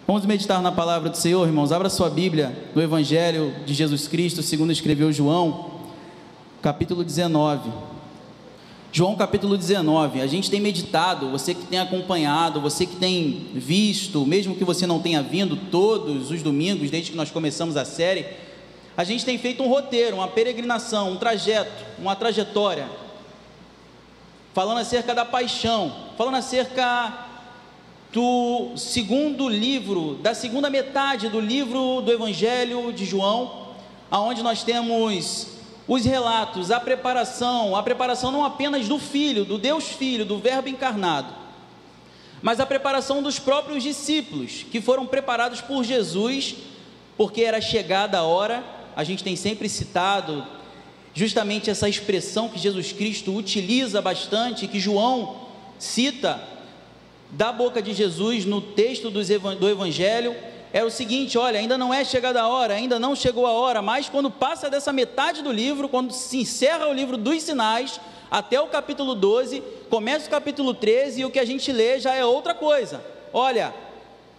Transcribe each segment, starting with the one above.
Vamos meditar na palavra do Senhor, irmãos. Abra sua Bíblia no Evangelho de Jesus Cristo, segundo escreveu João, capítulo 19. João, capítulo 19. A gente tem meditado, você que tem acompanhado, você que tem visto, mesmo que você não tenha vindo todos os domingos, desde que nós começamos a série, a gente tem feito um roteiro, uma peregrinação, um trajeto, uma trajetória, falando acerca da paixão, falando acerca do segundo livro, da segunda metade do livro do Evangelho de João, aonde nós temos os relatos, a preparação não apenas do Filho, do Deus Filho, do Verbo encarnado, mas a preparação dos próprios discípulos, que foram preparados por Jesus, porque era chegada a hora. A gente tem sempre citado justamente essa expressão que Jesus Cristo utiliza bastante, que João cita da boca de Jesus no texto do Evangelho, é o seguinte: olha, ainda não é chegada a hora, ainda não chegou a hora, mas quando passa dessa metade do livro, quando se encerra o livro dos sinais, até o capítulo 12, começa o capítulo 13, e o que a gente lê já é outra coisa. Olha,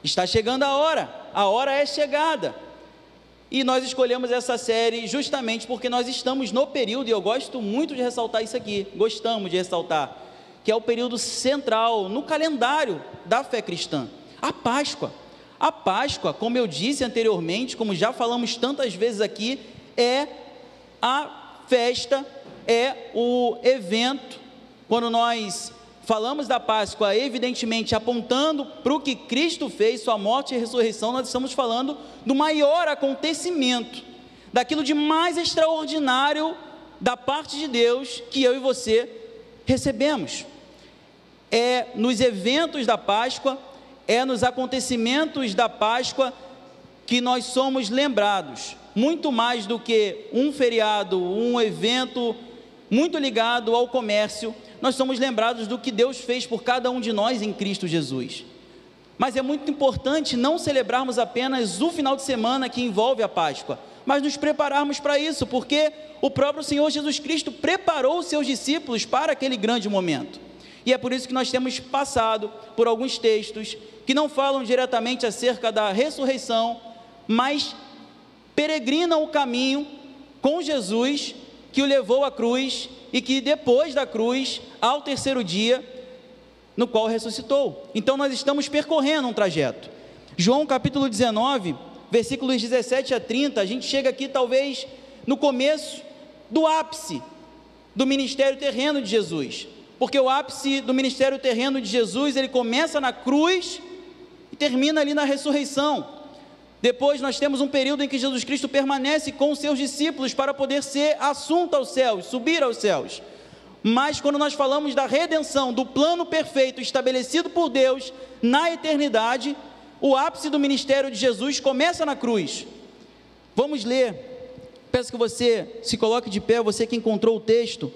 está chegando a hora é chegada. E nós escolhemos essa série justamente porque nós estamos no período, e eu gosto muito de ressaltar isso aqui, gostamos de ressaltar, que é o período central no calendário da fé cristã, a Páscoa. A Páscoa, como eu disse anteriormente, como já falamos tantas vezes aqui, é a festa, é o evento. Quando nós falamos da Páscoa, evidentemente apontando para o que Cristo fez, sua morte e ressurreição, nós estamos falando do maior acontecimento, daquilo de mais extraordinário da parte de Deus que eu e você recebemos. É nos eventos da Páscoa, é nos acontecimentos da Páscoa que nós somos lembrados, muito mais do que um feriado, um evento muito ligado ao comércio. Nós somos lembrados do que Deus fez por cada um de nós em Cristo Jesus. Mas é muito importante não celebrarmos apenas o final de semana que envolve a Páscoa, mas nos prepararmos para isso, porque o próprio Senhor Jesus Cristo preparou os seus discípulos para aquele grande momento. E é por isso que nós temos passado por alguns textos que não falam diretamente acerca da ressurreição, mas peregrinam o caminho com Jesus, que o levou à cruz, e que depois da cruz, ao terceiro dia, no qual ressuscitou. Então nós estamos percorrendo um trajeto. João capítulo 19, versículos 17 a 30, a gente chega aqui talvez no começo do ápice do ministério terreno de Jesus, porque o ápice do ministério terreno de Jesus, ele começa na cruz e termina ali na ressurreição. Depois nós temos um período em que Jesus Cristo permanece com os seus discípulos para poder ser assunto aos céus, subir aos céus. Mas quando nós falamos da redenção, do plano perfeito estabelecido por Deus na eternidade, o ápice do ministério de Jesus começa na cruz. Vamos ler, peço que você se coloque de pé, você que encontrou o texto,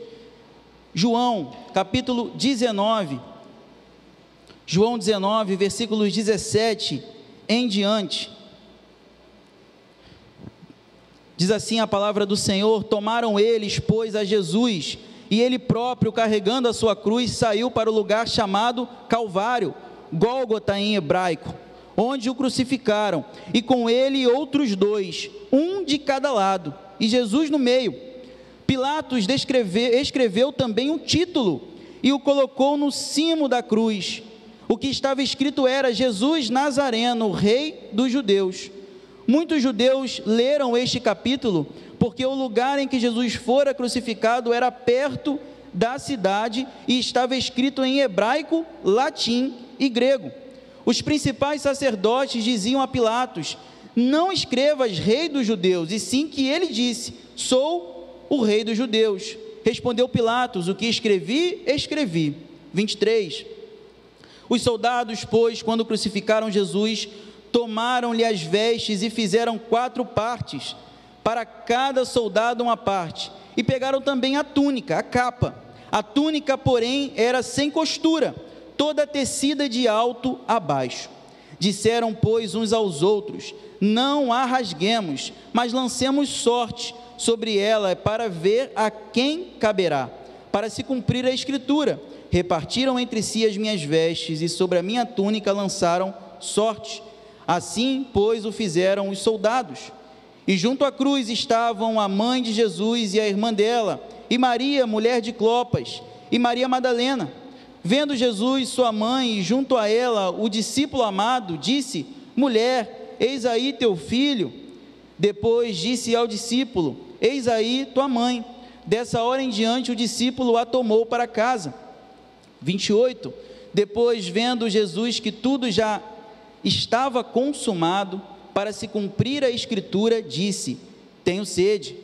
João capítulo 19, João 19, versículos 17 em diante. Diz assim a palavra do Senhor: tomaram eles, pois, a Jesus, e ele próprio, carregando a sua cruz, saiu para o lugar chamado Calvário, Gólgota em hebraico, onde o crucificaram, e com ele outros dois, um de cada lado, e Jesus no meio. Pilatos escreveu também um título, e o colocou no cimo da cruz. O que estava escrito era: Jesus Nazareno, Rei dos Judeus. Muitos judeus leram este capítulo, porque o lugar em que Jesus fora crucificado era perto da cidade, e estava escrito em hebraico, latim e grego. Os principais sacerdotes diziam a Pilatos: não escrevas Rei dos Judeus, e sim que ele disse: sou o Rei dos Judeus. Respondeu Pilatos: o que escrevi, escrevi. 23. Os soldados, pois, quando crucificaram Jesus, tomaram-lhe as vestes e fizeram 4 partes, para cada soldado uma parte, e pegaram também a túnica, a capa. A túnica, porém, era sem costura, toda tecida de alto a baixo. Disseram, pois, uns aos outros: não a rasguemos, mas lancemos sorte sobre ela, para ver a quem caberá, para se cumprir a escritura: repartiram entre si as minhas vestes, e sobre a minha túnica lançaram sorte. Assim, pois, o fizeram os soldados. E junto à cruz estavam a mãe de Jesus e a irmã dela, e Maria, mulher de Clopas, e Maria Madalena. Vendo Jesus, sua mãe, e junto a ela o discípulo amado, disse: mulher, eis aí teu filho. Depois disse ao discípulo: eis aí tua mãe. Dessa hora em diante o discípulo a tomou para casa. 28. Depois, vendo Jesus que tudo já estava consumado, para se cumprir a escritura, disse: tenho sede.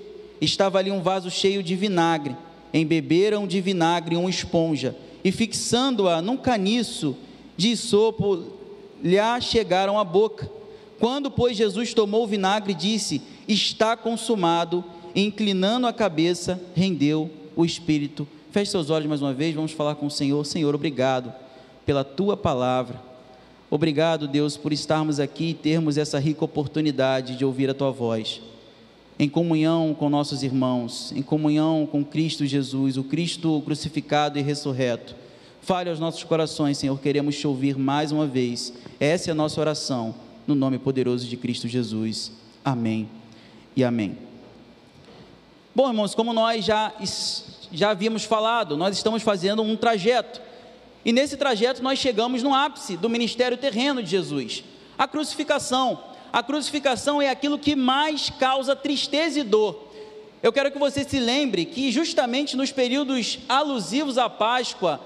Estava ali um vaso cheio de vinagre. Embeberam de vinagre uma esponja, e fixando-a num caniço de isopo, lhe chegaram à boca. Quando, pois, Jesus tomou o vinagre, disse: está consumado, e inclinando a cabeça, rendeu o espírito. Feche seus olhos mais uma vez, vamos falar com o Senhor. Senhor, obrigado pela tua palavra. Obrigado, Deus, por estarmos aqui e termos essa rica oportunidade de ouvir a tua voz, em comunhão com nossos irmãos, em comunhão com Cristo Jesus, o Cristo crucificado e ressurreto. Fale aos nossos corações, Senhor, queremos te ouvir mais uma vez. Essa é a nossa oração, no nome poderoso de Cristo Jesus. Amém e amém. Bom, irmãos, como nós já havíamos falado, nós estamos fazendo um trajeto, e nesse trajeto nós chegamos no ápice do ministério terreno de Jesus, a crucificação. A crucificação é aquilo que mais causa tristeza e dor. Eu quero que você se lembre que justamente nos períodos alusivos à Páscoa,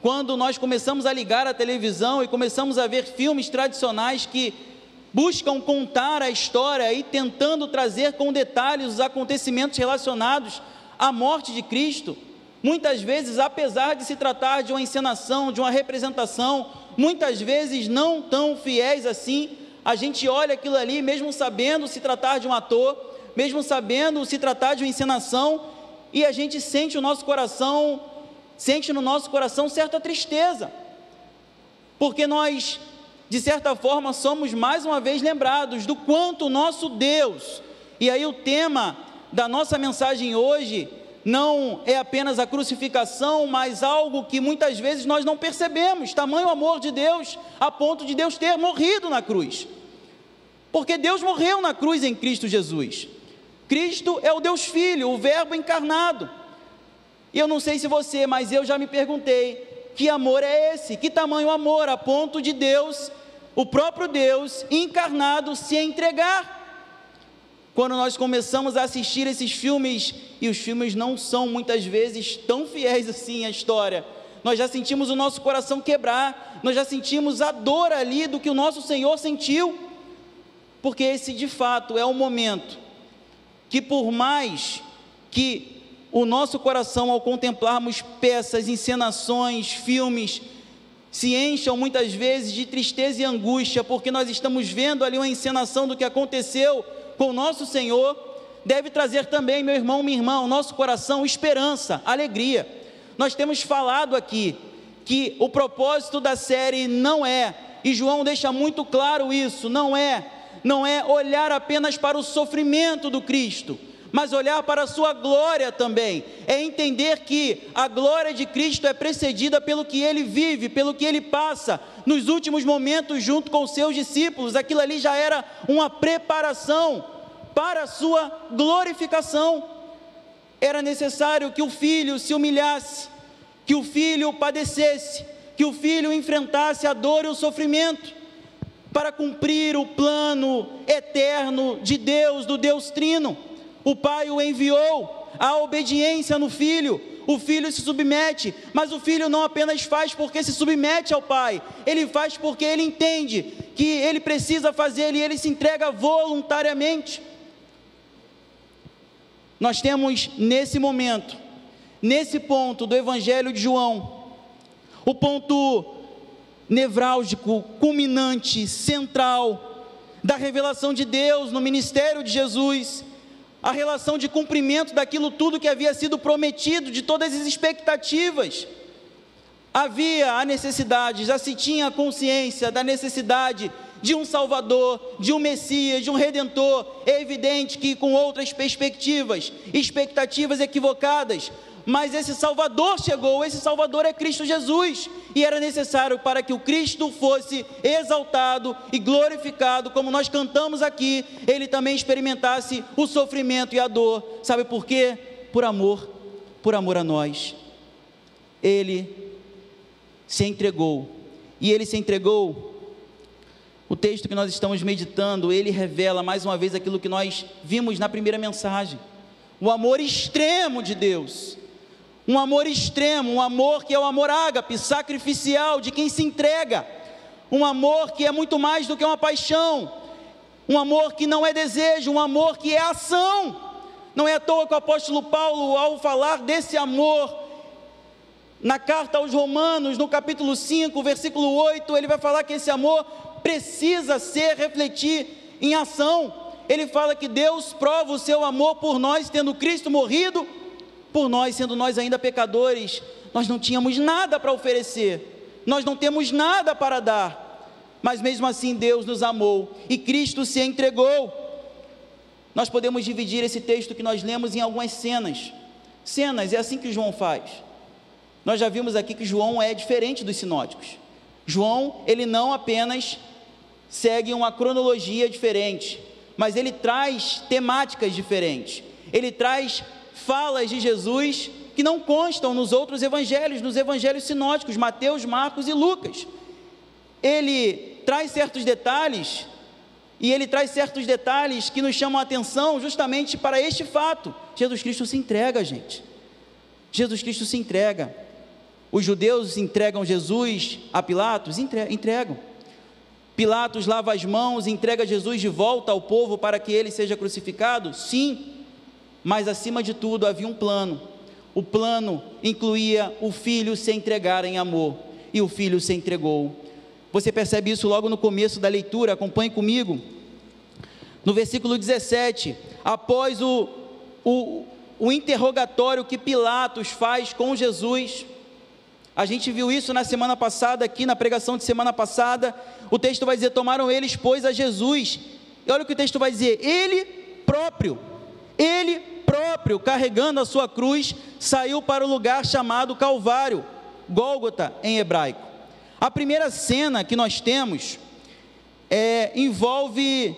quando nós começamos a ligar a televisão e começamos a ver filmes tradicionais que buscam contar a história e tentando trazer com detalhes os acontecimentos relacionados à morte de Cristo, muitas vezes, apesar de se tratar de uma encenação, de uma representação, muitas vezes não tão fiéis assim, a gente olha aquilo ali, mesmo sabendo se tratar de um ator, mesmo sabendo se tratar de uma encenação, e a gente sente no nosso coração certa tristeza, porque nós, de certa forma, somos mais uma vez lembrados do quanto o nosso Deus, e aí o tema da nossa mensagem hoje não é apenas a crucificação, mas algo que muitas vezes nós não percebemos, tamanho amor de Deus, a ponto de Deus ter morrido na cruz, porque Deus morreu na cruz em Cristo Jesus. Cristo é o Deus Filho, o Verbo encarnado, e eu não sei se você, mas eu já me perguntei, que amor é esse? Que tamanho amor, a ponto de Deus, o próprio Deus encarnado, se entregar? Quando nós começamos a assistir esses filmes, e os filmes não são muitas vezes tão fiéis assim à história, nós já sentimos o nosso coração quebrar, nós já sentimos a dor ali do que o nosso Senhor sentiu, porque esse de fato é o momento que, por mais que o nosso coração, ao contemplarmos peças, encenações, filmes, se encham muitas vezes de tristeza e angústia, porque nós estamos vendo ali uma encenação do que aconteceu com o nosso Senhor, deve trazer também, meu irmão, minha irmã, ao nosso coração esperança, alegria. Nós temos falado aqui que o propósito da série não é, e João deixa muito claro isso, não é olhar apenas para o sofrimento do Cristo, mas olhar para a sua glória também, é entender que a glória de Cristo é precedida pelo que Ele vive, pelo que Ele passa, nos últimos momentos junto com os seus discípulos. Aquilo ali já era uma preparação para a sua glorificação. Era necessário que o Filho se humilhasse, que o Filho padecesse, que o Filho enfrentasse a dor e o sofrimento, para cumprir o plano eterno de Deus, do Deus Trino. O Pai o enviou, a obediência no Filho, o Filho se submete, mas o Filho não apenas faz porque se submete ao Pai, ele faz porque ele entende que ele precisa fazer e ele se entrega voluntariamente. Nós temos nesse momento, nesse ponto do Evangelho de João, o ponto nevrálgico, culminante, central, da revelação de Deus no ministério de Jesus, a relação de cumprimento daquilo tudo que havia sido prometido, de todas as expectativas. Havia a necessidade, já se tinha consciência da necessidade de um Salvador, de um Messias, de um Redentor. É evidente que com outras perspectivas, expectativas equivocadas, mas esse Salvador chegou, esse Salvador é Cristo Jesus, e era necessário para que o Cristo fosse exaltado e glorificado, como nós cantamos aqui, ele também experimentasse o sofrimento e a dor. Sabe por quê? Por amor a nós. Ele se entregou, e ele se entregou. O texto que nós estamos meditando, ele revela mais uma vez aquilo que nós vimos na primeira mensagem, o amor extremo de Deus, um amor extremo, um amor que é o amor ágape, sacrificial, de quem se entrega, um amor que é muito mais do que uma paixão, um amor que não é desejo, um amor que é ação. Não é à toa que o apóstolo Paulo, ao falar desse amor, na carta aos Romanos, no capítulo 5, versículo 8, ele vai falar que esse amor precisa refletir em ação. Ele fala que Deus prova o seu amor por nós, tendo Cristo morrido por nós, sendo nós ainda pecadores. Nós não tínhamos nada para oferecer, nós não temos nada para dar, mas mesmo assim Deus nos amou, e Cristo se entregou. Nós podemos dividir esse texto que nós lemos em algumas cenas, é assim que João faz. Nós já vimos aqui que João é diferente dos sinóticos. João, ele não apenas segue uma cronologia diferente, mas ele traz temáticas diferentes, ele traz falas de Jesus que não constam nos outros evangelhos, nos evangelhos sinóticos, Mateus, Marcos e Lucas. Ele traz certos detalhes, e ele traz certos detalhes que nos chamam a atenção justamente para este fato: Jesus Cristo se entrega, gente. Jesus Cristo se entrega. Os judeus entregam Jesus a Pilatos? Entregam. Pilatos lava as mãos e entrega Jesus de volta ao povo para que ele seja crucificado? Sim, mas acima de tudo havia um plano. O plano incluía o Filho se entregar em amor, e o Filho se entregou. Você percebe isso logo no começo da leitura, acompanhe comigo. No versículo 17, após o interrogatório que Pilatos faz com Jesus, a gente viu isso na semana passada, aqui na pregação de semana passada. O texto vai dizer: tomaram eles, pois, a Jesus, e olha o que o texto vai dizer: ele próprio, carregando a sua cruz, saiu para o lugar chamado Calvário, Gólgota em hebraico. A primeira cena que nós temos envolve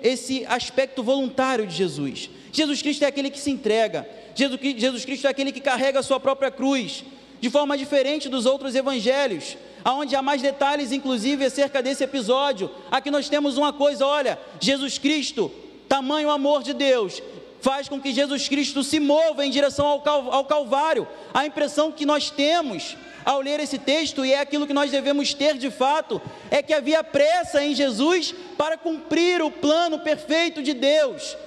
esse aspecto voluntário de Jesus. Jesus Cristo é aquele que se entrega, Jesus Cristo é aquele que carrega a sua própria cruz, de forma diferente dos outros evangelhos, onde há mais detalhes, inclusive, acerca desse episódio. Aqui nós temos uma coisa: olha, Jesus Cristo, tamanho amor de Deus, faz com que Jesus Cristo se mova em direção ao Calvário. A impressão que nós temos ao ler esse texto, e é aquilo que nós devemos ter de fato, é que havia pressa em Jesus para cumprir o plano perfeito de Deus.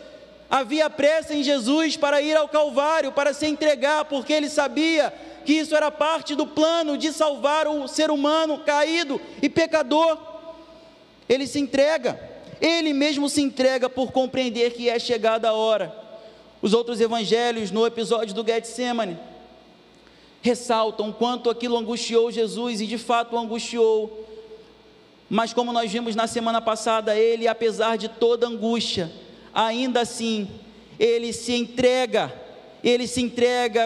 Havia pressa em Jesus para ir ao Calvário, para se entregar, porque ele sabia que isso era parte do plano de salvar o ser humano caído e pecador. Ele se entrega, ele mesmo se entrega por compreender que é chegada a hora. Os outros evangelhos, no episódio do Getsemane, ressaltam quanto aquilo angustiou Jesus, e de fato o angustiou. Mas como nós vimos na semana passada, ele, apesar de toda angústia, ainda assim, ele se entrega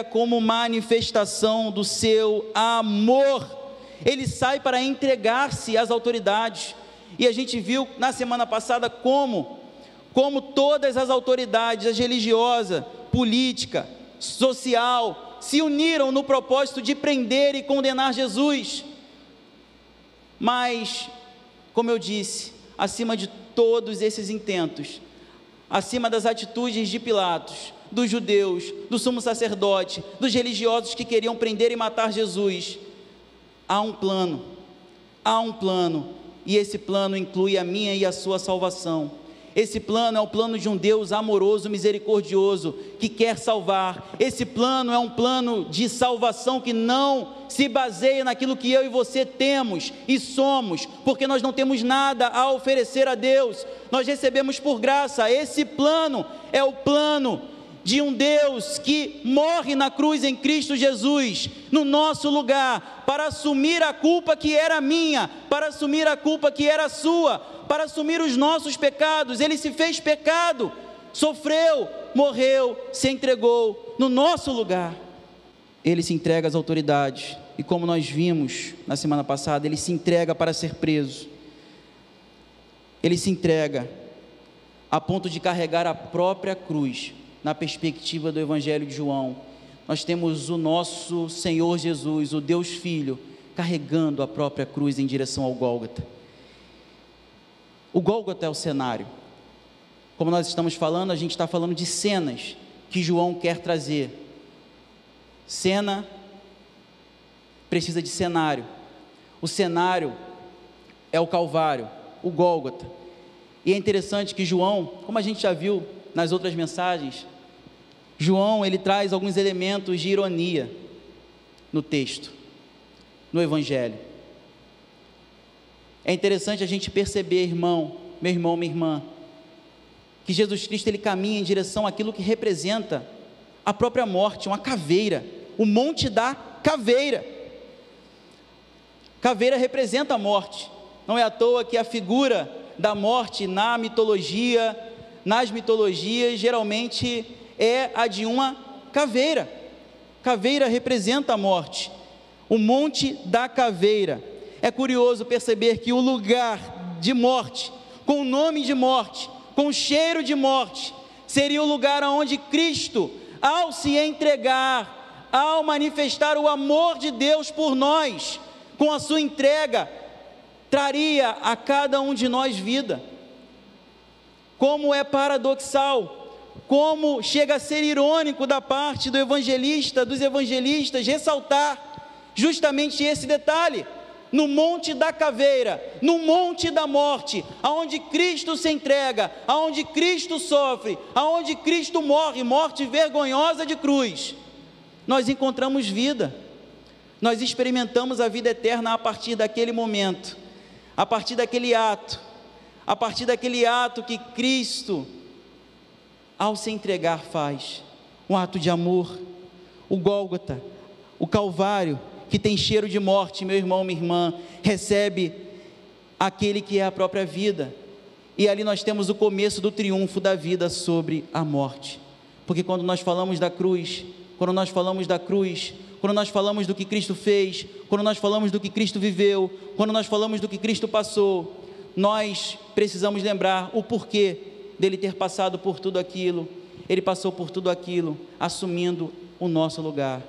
como manifestação do seu amor. Ele sai para entregar-se às autoridades, e a gente viu na semana passada como todas as autoridades, as religiosas, política, social, se uniram no propósito de prender e condenar Jesus. Mas, como eu disse, acima de todos esses intentos, acima das atitudes de Pilatos, dos judeus, do sumo sacerdote, dos religiosos que queriam prender e matar Jesus, há um plano, e esse plano inclui a minha e a sua salvação. Esse plano é o plano de um Deus amoroso, misericordioso, que quer salvar. Esse plano é um plano de salvação que não se baseia naquilo que eu e você temos e somos, porque nós não temos nada a oferecer a Deus, nós recebemos por graça. Esse plano é o plano de um Deus que morre na cruz em Cristo Jesus, no nosso lugar, para assumir a culpa que era minha, para assumir a culpa que era sua, para assumir os nossos pecados. Ele se fez pecado, sofreu morreu, se entregou no nosso lugar. Ele se entrega às autoridades, e como nós vimos na semana passada, ele se entrega para ser preso. Ele se entrega a ponto de carregar a própria cruz. Na perspectiva do Evangelho de João, nós temos o nosso Senhor Jesus, o Deus Filho, carregando a própria cruz em direção ao Gólgota. O Gólgota é o cenário. Como nós estamos falando, a gente está falando de cenas que João quer trazer. Cena precisa de cenário. O cenário é o Calvário, o Gólgota. E é interessante que João, como a gente já viu nas outras mensagens, João, ele traz alguns elementos de ironia no texto, no Evangelho. É interessante a gente perceber, irmão, minha irmã, que Jesus Cristo, ele caminha em direção àquilo que representa a própria morte, uma caveira, o monte da caveira. Caveira representa a morte. Não é à toa que a figura da morte nas mitologias, geralmente é a de uma caveira. Caveira representa a morte. O monte da caveira. É curioso perceber que o lugar de morte, com o nome de morte, com o cheiro de morte, seria o lugar onde Cristo, ao se entregar, ao manifestar o amor de Deus por nós, com a sua entrega, traria a cada um de nós vida. Como é paradoxal, como chega a ser irônico da parte do evangelista, dos evangelistas, ressaltar justamente esse detalhe. No monte da caveira, no monte da morte, aonde Cristo se entrega, aonde Cristo sofre, aonde Cristo morre, morte vergonhosa de cruz, nós encontramos vida. Nós experimentamos a vida eterna a partir daquele momento, a partir daquele ato que Cristo, ao se entregar, faz um ato de amor. O Gólgota, o Calvário, que tem cheiro de morte, meu irmão, minha irmã, recebe aquele que é a própria vida, e ali nós temos o começo do triunfo da vida sobre a morte, porque quando nós falamos da cruz, quando nós falamos do que Cristo fez, quando nós falamos do que Cristo viveu, quando nós falamos do que Cristo passou, nós precisamos lembrar o porquê dele ter passado por tudo aquilo. Ele passou por tudo aquilo, assumindo o nosso lugar,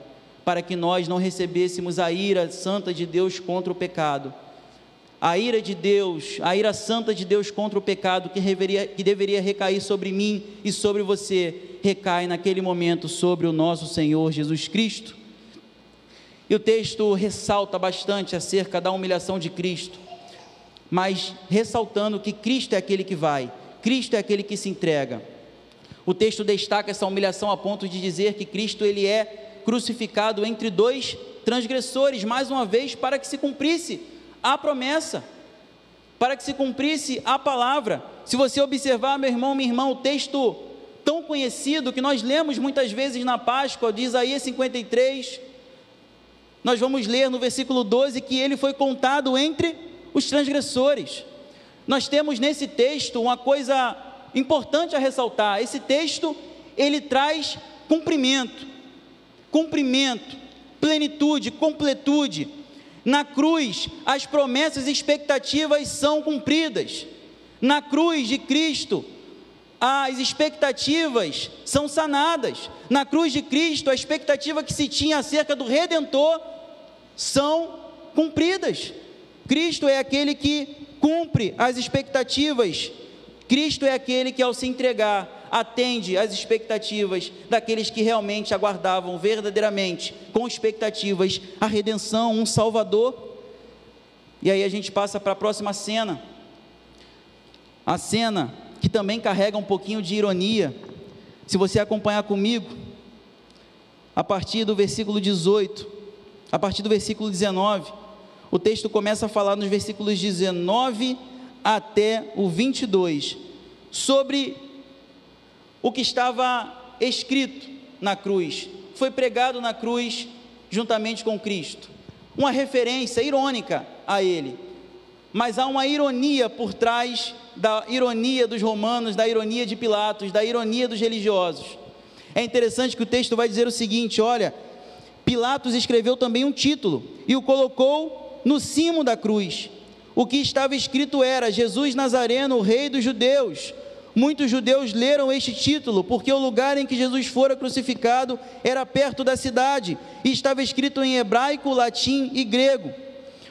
para que nós não recebêssemos a ira santa de Deus contra o pecado. A ira de Deus, a ira santa de Deus contra o pecado, que deveria recair sobre mim e sobre você, recai naquele momento sobre o nosso Senhor Jesus Cristo. E o texto ressalta bastante acerca da humilhação de Cristo, mas ressaltando que Cristo é aquele que vai, Cristo é aquele que se entrega. O texto destaca essa humilhação a ponto de dizer que Cristo, ele é crucificado entre dois transgressores, mais uma vez, para que se cumprisse a promessa, para que se cumprisse a palavra. Se você observar, meu irmão, minha irmã, o texto tão conhecido que nós lemos muitas vezes na Páscoa, de Isaías 53, nós vamos ler no versículo 12 que ele foi contado entre os transgressores. Nós temos nesse texto uma coisa importante a ressaltar. Esse texto, ele traz cumprimento, plenitude, completude. Na cruz, as promessas e expectativas são cumpridas. Na cruz de Cristo, as expectativas são sanadas. Na cruz de Cristo, a expectativa que se tinha acerca do Redentor são cumpridas. Cristo é aquele que cumpre as expectativas. Cristo é aquele que, ao se entregar, atende às expectativas daqueles que realmente aguardavam verdadeiramente, com expectativas, a redenção, um Salvador. E aí a gente passa para a próxima cena, a cena que também carrega um pouquinho de ironia. Se você acompanhar comigo, a partir do versículo 18, a partir do versículo 19, o texto começa a falar nos versículos 19 até o 22, sobre o que estava escrito na cruz, foi pregado na cruz juntamente com Cristo, uma referência irônica a ele, mas há uma ironia por trás da ironia dos romanos, da ironia de Pilatos, da ironia dos religiosos. É interessante que o texto vai dizer o seguinte: olha, Pilatos escreveu também um título e o colocou no cimo da cruz. O que estava escrito era: Jesus Nazareno, o Rei dos Judeus. Muitos judeus leram este título, porque o lugar em que Jesus fora crucificado era perto da cidade, e estava escrito em hebraico, latim e grego.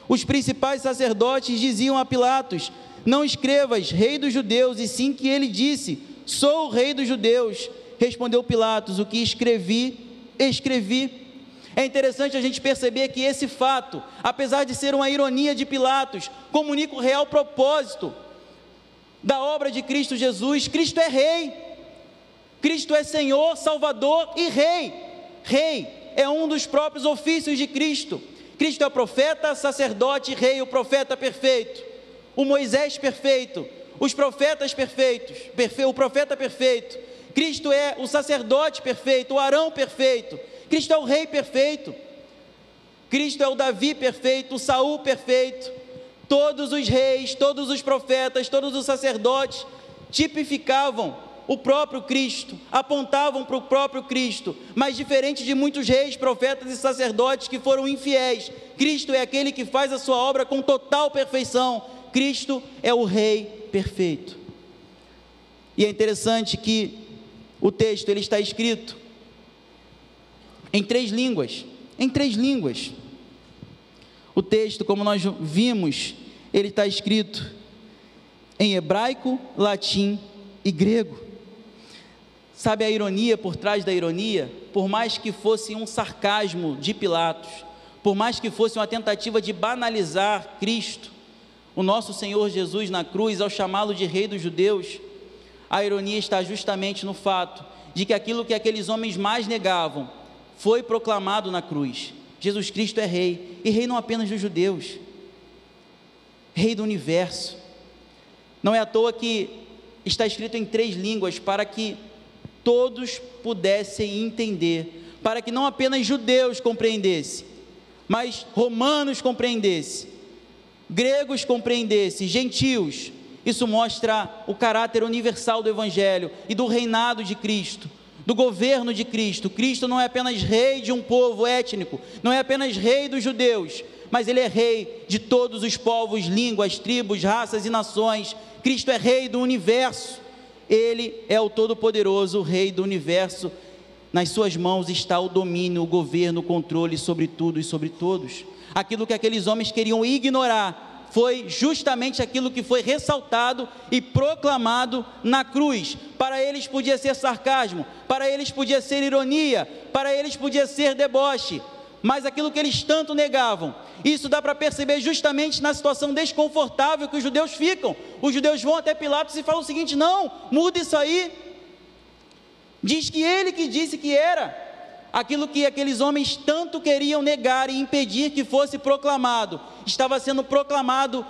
Os principais sacerdotes diziam a Pilatos: não escrevas Rei dos Judeus, e sim que ele disse: sou o Rei dos Judeus. Respondeu Pilatos: o que escrevi, escrevi. É interessante a gente perceber que esse fato, apesar de ser uma ironia de Pilatos, comunica o real propósito da obra de Cristo Jesus. Cristo é Rei, Cristo é Senhor, Salvador e Rei. Rei é um dos próprios ofícios de Cristo. Cristo é o profeta, sacerdote, Rei, o profeta perfeito, o Moisés perfeito, os profetas perfeitos, o profeta perfeito. Cristo é o sacerdote perfeito, o Arão perfeito. Cristo é o Rei perfeito. Cristo é o Davi perfeito, o Saul perfeito. Todos os reis, todos os profetas, todos os sacerdotes tipificavam o próprio Cristo, apontavam para o próprio Cristo, mas diferente de muitos reis, profetas e sacerdotes que foram infiéis, Cristo é aquele que faz a sua obra com total perfeição. Cristo é o Rei perfeito. E é interessante que o texto ele está escrito em 3 línguas, O texto, como nós vimos, ele está escrito em hebraico, latim e grego. Sabe a ironia por trás da ironia? Por mais que fosse um sarcasmo de Pilatos, por mais que fosse uma tentativa de banalizar Cristo, o nosso Senhor Jesus na cruz, ao chamá-lo de Rei dos Judeus, a ironia está justamente no fato de que aquilo que aqueles homens mais negavam foi proclamado na cruz. Jesus Cristo é Rei, e Rei não apenas dos judeus, Rei do universo. Não é à toa que está escrito em 3 línguas, para que todos pudessem entender, para que não apenas judeus compreendessem, mas romanos compreendessem, gregos compreendessem, gentios. Isso mostra o caráter universal do Evangelho e do reinado de Cristo, do governo de Cristo. Cristo não é apenas Rei de um povo étnico, não é apenas Rei dos judeus, mas Ele é Rei de todos os povos, línguas, tribos, raças e nações. Cristo é Rei do universo. Ele é o Todo-Poderoso, o Rei do universo. Nas suas mãos está o domínio, o governo, o controle sobre tudo e sobre todos. Aquilo que aqueles homens queriam ignorar foi justamente aquilo que foi ressaltado e proclamado na cruz. Para eles podia ser sarcasmo, para eles podia ser ironia, para eles podia ser deboche, mas aquilo que eles tanto negavam, isso dá para perceber justamente na situação desconfortável que os judeus ficam. Os judeus vão até Pilatos e falam o seguinte: não, muda isso aí, diz que ele que disse que era aquilo que aqueles homens tanto queriam negar e impedir que fosse proclamado. Estava sendo proclamado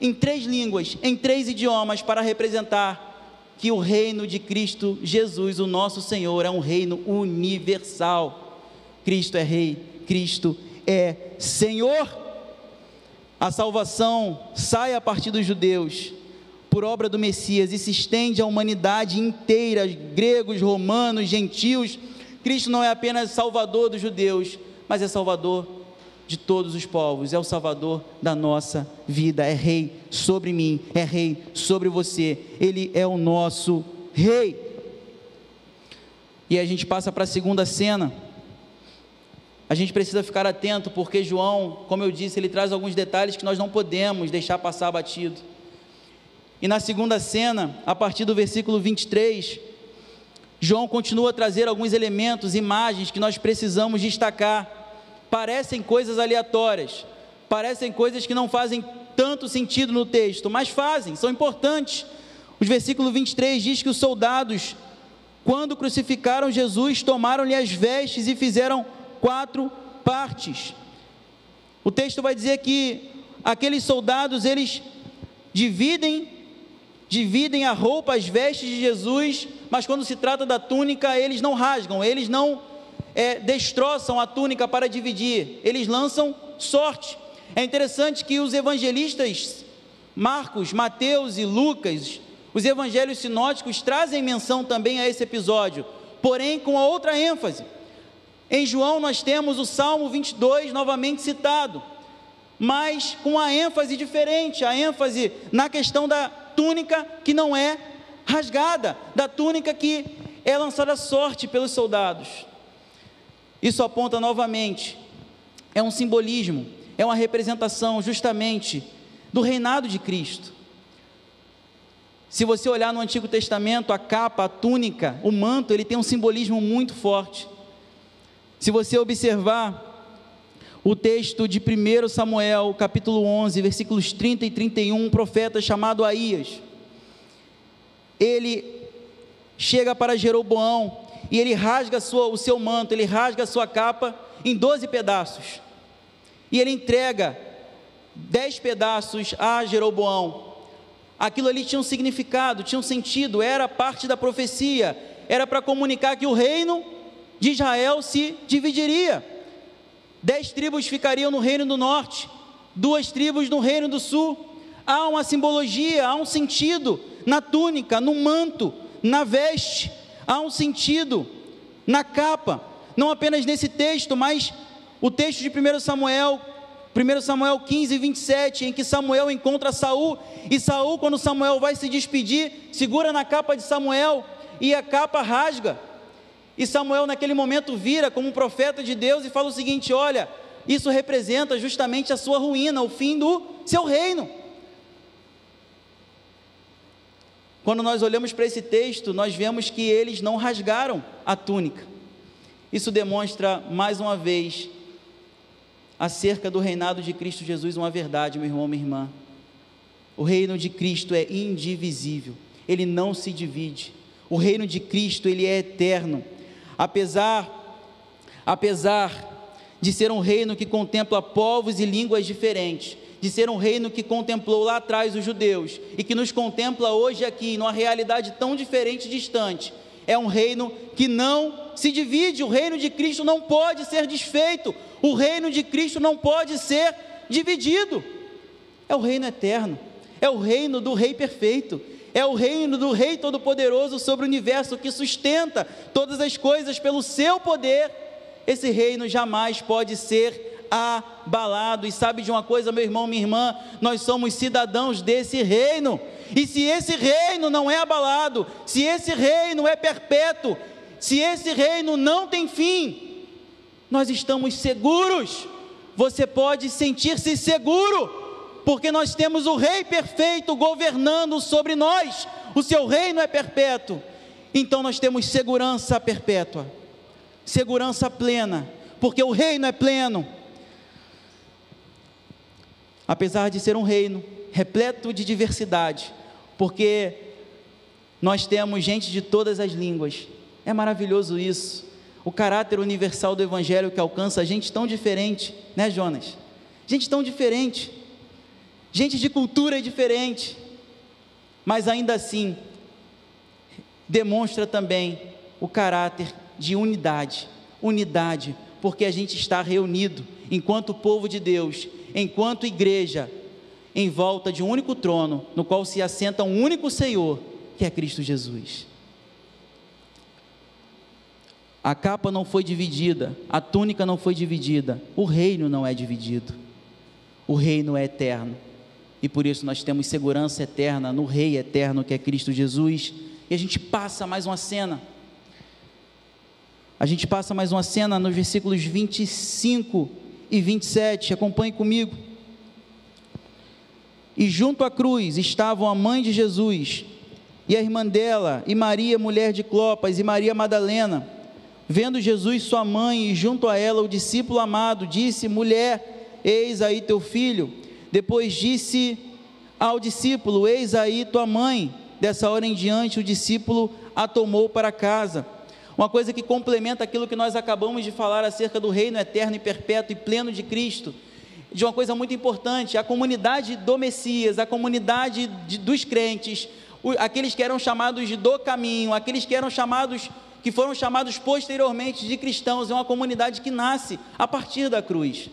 em 3 línguas, em 3 idiomas, para representar que o reino de Cristo Jesus, o nosso Senhor, é um reino universal. Cristo é Rei, Cristo é Senhor. A salvação sai a partir dos judeus, por obra do Messias, e se estende à humanidade inteira, gregos, romanos, gentios. Cristo não é apenas Salvador dos judeus, mas é Salvador de todos os povos, é o Salvador da nossa vida, é Rei sobre mim, é Rei sobre você, Ele é o nosso Rei. E a gente passa para a segunda cena. A gente precisa ficar atento, porque João, como eu disse, ele traz alguns detalhes que nós não podemos deixar passar batido. E na segunda cena, a partir do versículo 23, João continua a trazer alguns elementos, imagens que nós precisamos destacar. Parecem coisas aleatórias, parecem coisas que não fazem tanto sentido no texto, mas fazem, são importantes. O versículo 23 diz que os soldados, quando crucificaram Jesus, tomaram-lhe as vestes e fizeram 4 partes. O texto vai dizer que aqueles soldados, eles dividem a roupa, as vestes de Jesus, mas quando se trata da túnica, eles não rasgam, eles não destroçam a túnica para dividir, eles lançam sorte. É interessante que os evangelistas Marcos, Mateus e Lucas, os evangelhos sinóticos, trazem menção também a esse episódio. porém com a outra ênfase. Em João nós temos o Salmo 22 novamente citado, mas com a ênfase diferente, a ênfase na questão da túnica que não é rasgada, da túnica que é lançada à sorte pelos soldados. Isso aponta novamente, é um simbolismo, é uma representação justamente do reinado de Cristo. Se você olhar no Antigo Testamento, a capa, a túnica, o manto, ele tem um simbolismo muito forte. Se você observar o texto de 1 Samuel, capítulo 11, versículos 30 e 31, um profeta chamado Aías, ele chega para Jeroboão e ele rasga o seu manto, ele rasga a sua capa em 12 pedaços, e ele entrega 10 pedaços a Jeroboão. Aquilo ali tinha um significado, tinha um sentido, era parte da profecia, era para comunicar que o reino de Israel se dividiria. 10 tribos ficariam no reino do norte, 2 tribos no reino do sul. Há uma simbologia, há um sentido na túnica, no manto, na veste, há um sentido na capa, não apenas nesse texto, mas o texto de 1 Samuel 15, 27, em que Samuel encontra Saul, e Saul, quando Samuel vai se despedir, segura na capa de Samuel, e a capa rasga, e Samuel naquele momento vira como um profeta de Deus, e fala o seguinte: olha, isso representa justamente a sua ruína, o fim do seu reino. Quando nós olhamos para esse texto, nós vemos que eles não rasgaram a túnica. Isso demonstra, mais uma vez, acerca do reinado de Cristo Jesus, uma verdade, meu irmão, minha irmã. O reino de Cristo é indivisível, ele não se divide. O reino de Cristo, ele é eterno. Apesar de ser um reino que contempla povos e línguas diferentes, de ser um reino que contemplou lá atrás os judeus, e que nos contempla hoje aqui, numa realidade tão diferente e distante, é um reino que não se divide. O reino de Cristo não pode ser desfeito, o reino de Cristo não pode ser dividido. É o reino eterno, é o reino do Rei perfeito, é o reino do Rei Todo-Poderoso sobre o universo, que sustenta todas as coisas pelo seu poder. Esse reino jamais pode ser abalado. E sabe de uma coisa, meu irmão, minha irmã, nós somos cidadãos desse reino, e se esse reino não é abalado, se esse reino é perpétuo, se esse reino não tem fim, nós estamos seguros. Você pode sentir-se seguro, porque nós temos o Rei perfeito governando sobre nós, o seu reino é perpétuo. Então nós temos segurança perpétua, segurança plena, porque o reino é pleno. Apesar de ser um reino repleto de diversidade, porque nós temos gente de todas as línguas, é maravilhoso isso, o caráter universal do Evangelho que alcança gente tão diferente, né, Jonas? Gente tão diferente, gente de cultura diferente, mas ainda assim, demonstra também o caráter de unidade, porque a gente está reunido, enquanto povo de Deus, enquanto igreja, em volta de um único trono, no qual se assenta um único Senhor, que é Cristo Jesus. A capa não foi dividida, a túnica não foi dividida, o reino não é dividido, o reino é eterno, e por isso nós temos segurança eterna no Rei eterno, que é Cristo Jesus. E a gente passa mais uma cena, nos versículos 25 e 27, acompanhe comigo. E junto à cruz estavam a mãe de Jesus, e a irmã dela, e Maria, mulher de Clopas, e Maria Madalena. Vendo Jesus sua mãe, e junto a ela o discípulo amado, disse: mulher, eis aí teu filho. Depois disse ao discípulo: eis aí tua mãe. Dessa hora em diante o discípulo a tomou para casa. Uma coisa que complementa aquilo que nós acabamos de falar acerca do reino eterno e perpétuo e pleno de Cristo, de uma coisa muito importante: a comunidade do Messias, a comunidade dos crentes, aqueles que eram chamados do caminho, aqueles que foram chamados posteriormente de cristãos, é uma comunidade que nasce a partir da cruz.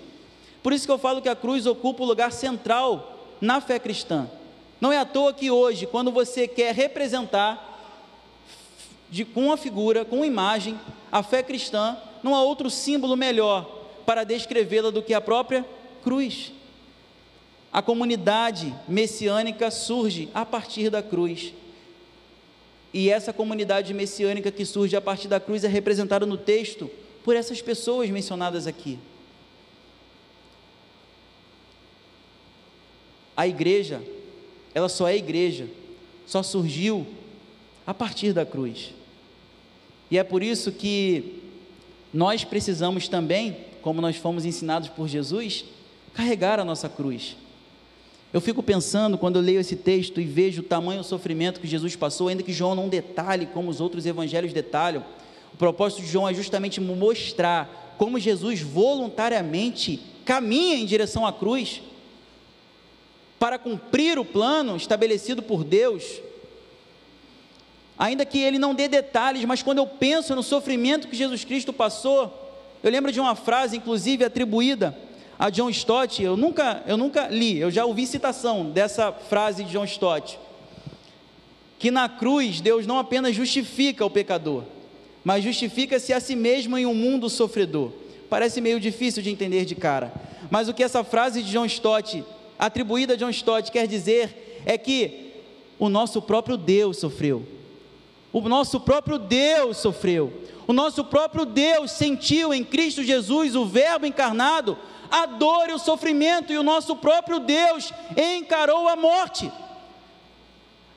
Por isso que eu falo que a cruz ocupa o lugar central na fé cristã. Não é à toa que hoje, quando você quer representar com uma figura, com uma imagem, a fé cristã, não há outro símbolo melhor para descrevê-la do que a própria cruz. A comunidade messiânica surge a partir da cruz. E essa comunidade messiânica que surge a partir da cruz é representada no texto por essas pessoas mencionadas aqui. A igreja, ela só é igreja, só surgiu a partir da cruz. E é por isso que nós precisamos também, como nós fomos ensinados por Jesus, carregar a nossa cruz. Eu fico pensando, quando eu leio esse texto e vejo o tamanho do sofrimento que Jesus passou, ainda que João não detalhe como os outros evangelhos detalham, o propósito de João é justamente mostrar como Jesus voluntariamente caminha em direção à cruz, para cumprir o plano estabelecido por Deus, ainda que ele não dê detalhes, mas quando eu penso no sofrimento que Jesus Cristo passou, eu lembro de uma frase, inclusive, atribuída a John Stott. Eu nunca li, eu já ouvi citação dessa frase de John Stott, que na cruz Deus não apenas justifica o pecador, mas justifica-se a si mesmo em um mundo sofredor. Parece meio difícil de entender de cara, mas o que essa frase de John Stott, atribuída a John Stott, quer dizer é que o nosso próprio Deus sofreu, o nosso próprio Deus sofreu, o nosso próprio Deus sentiu em Cristo Jesus, o Verbo encarnado, a dor e o sofrimento, e o nosso próprio Deus encarou a morte.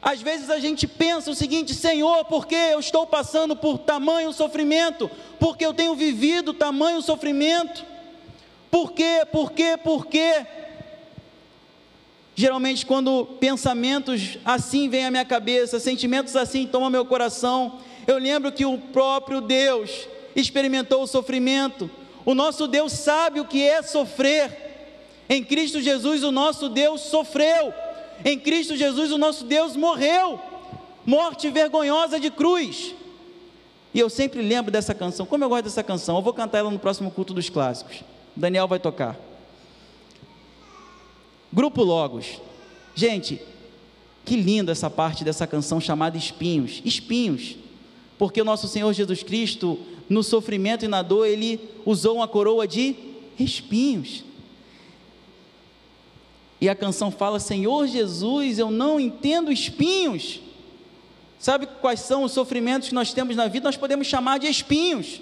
Às vezes a gente pensa o seguinte: Senhor, por que eu estou passando por tamanho sofrimento? Porque eu tenho vivido tamanho sofrimento? Por quê? Geralmente, quando pensamentos assim vêm à minha cabeça, sentimentos assim tomam meu coração, eu lembro que o próprio Deus experimentou o sofrimento. O nosso Deus sabe o que é sofrer. Em Cristo Jesus, o nosso Deus sofreu. Em Cristo Jesus, o nosso Deus morreu, morte vergonhosa de cruz. E eu sempre lembro dessa canção. Como eu gosto dessa canção, eu vou cantar ela no próximo culto dos clássicos. Daniel vai tocar. Grupo Logos. Gente, que linda essa parte dessa canção chamada Espinhos. Espinhos, porque o nosso Senhor Jesus Cristo, no sofrimento e na dor, Ele usou uma coroa de espinhos. E a canção fala: Senhor Jesus, eu não entendo espinhos. Sabe quais são os sofrimentos que nós temos na vida? Nós podemos chamar de espinhos.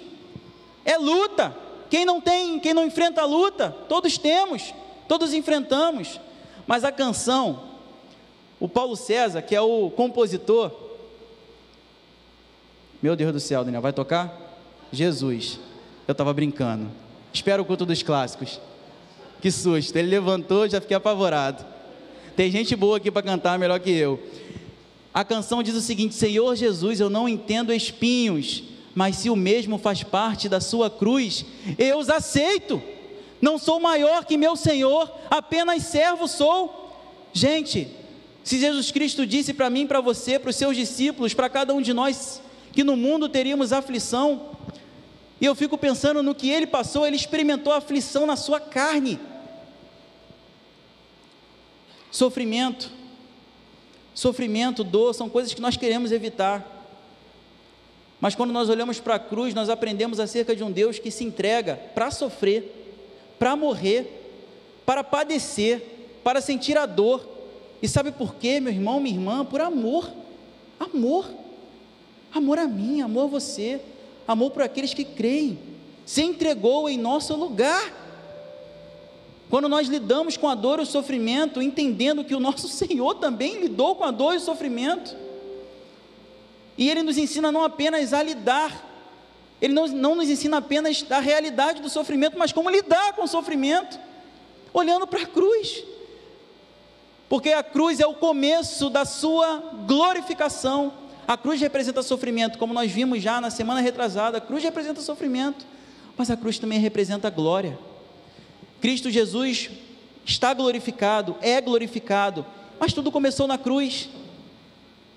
É luta. Quem não enfrenta a luta, todos temos, todos enfrentamos. Mas a canção, o Paulo César, que é o compositor, meu Deus do céu, Daniel, vai tocar? Jesus, eu estava brincando. Espera o culto dos clássicos. Que susto, ele levantou, já fiquei apavorado. Tem gente boa aqui para cantar melhor que eu. A canção diz o seguinte: Senhor Jesus, eu não entendo espinhos, mas se o mesmo faz parte da sua cruz, eu os aceito. Não sou maior que meu Senhor, apenas servo sou. Gente, se Jesus Cristo disse para mim, para você, para os seus discípulos, para cada um de nós, que no mundo teríamos aflição, e eu fico pensando no que ele passou. Ele experimentou a aflição na sua carne. Sofrimento, dor, são coisas que nós queremos evitar. Mas quando nós olhamos para a cruz, nós aprendemos acerca de um Deus que se entrega para sofrer, para morrer, para padecer, para sentir a dor. E sabe por quê, meu irmão, minha irmã? Por amor. Amor a mim, amor a você, amor por aqueles que creem. Se entregou em nosso lugar. Quando nós lidamos com a dor e o sofrimento, entendendo que o nosso Senhor também lidou com a dor e o sofrimento, e Ele nos ensina não apenas a lidar, Ele não nos ensina apenas a realidade do sofrimento, mas como lidar com o sofrimento, olhando para a cruz, porque a cruz é o começo da sua glorificação. A cruz representa sofrimento, como nós vimos já na semana retrasada. A cruz representa sofrimento, mas a cruz também representa glória. Cristo Jesus está glorificado, é glorificado, mas tudo começou na cruz.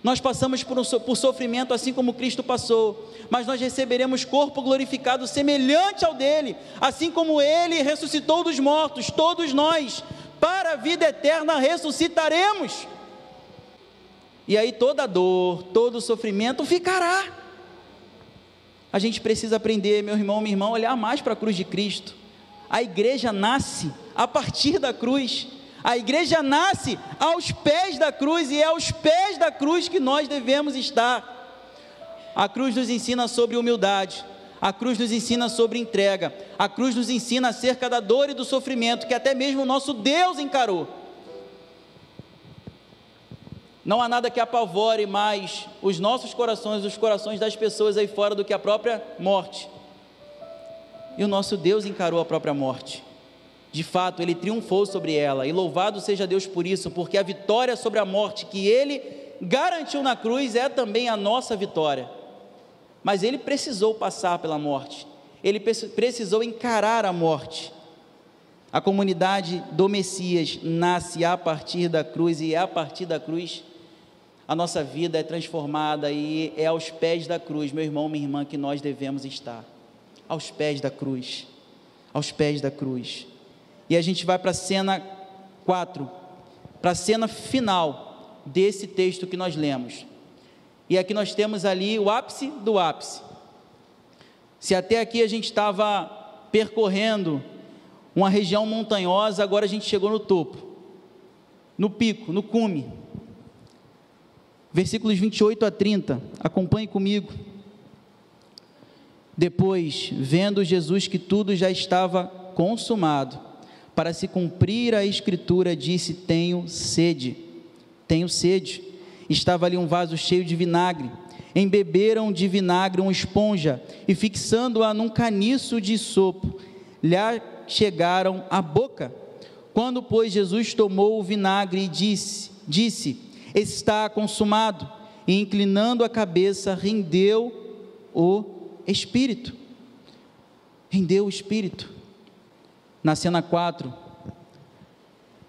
Nós passamos por sofrimento assim como Cristo passou, mas nós receberemos corpo glorificado semelhante ao dele, assim como ele ressuscitou dos mortos. Todos nós, para a vida eterna, ressuscitaremos. E aí toda dor, todo sofrimento ficará. A gente precisa aprender, meu irmão, minha irmã, a olhar mais para a cruz de Cristo. A igreja nasce a partir da cruz. A igreja nasce aos pés da cruz, e é aos pés da cruz que nós devemos estar. A cruz nos ensina sobre humildade, a cruz nos ensina sobre entrega, a cruz nos ensina acerca da dor e do sofrimento que até mesmo o nosso Deus encarou. Não há nada que apavore mais os nossos corações, os corações das pessoas aí fora, do que a própria morte. E o nosso Deus encarou a própria morte. De fato, Ele triunfou sobre ela, e louvado seja Deus por isso, porque a vitória sobre a morte que Ele garantiu na cruz é também a nossa vitória. Mas Ele precisou passar pela morte, Ele precisou encarar a morte. A comunidade do Messias nasce a partir da cruz, e é a partir da cruz a nossa vida é transformada, e é aos pés da cruz, meu irmão, minha irmã, que nós devemos estar. Aos pés da cruz, aos pés da cruz. E a gente vai para a cena 4, para a cena final desse texto que nós lemos. E aqui nós temos ali o ápice do ápice. Se até aqui a gente estava percorrendo uma região montanhosa, agora a gente chegou no topo, no pico, no cume. Versículos 28 a 30, acompanhe comigo. Depois, vendo Jesus que tudo já estava consumado, para se cumprir a escritura, disse: tenho sede. Estava ali um vaso cheio de vinagre. Embeberam de vinagre uma esponja, e fixando-a num caniço de sopo, lhe chegaram à boca. Quando, pois, Jesus tomou o vinagre e disse: está consumado, e inclinando a cabeça, rendeu o Espírito. Na cena 4,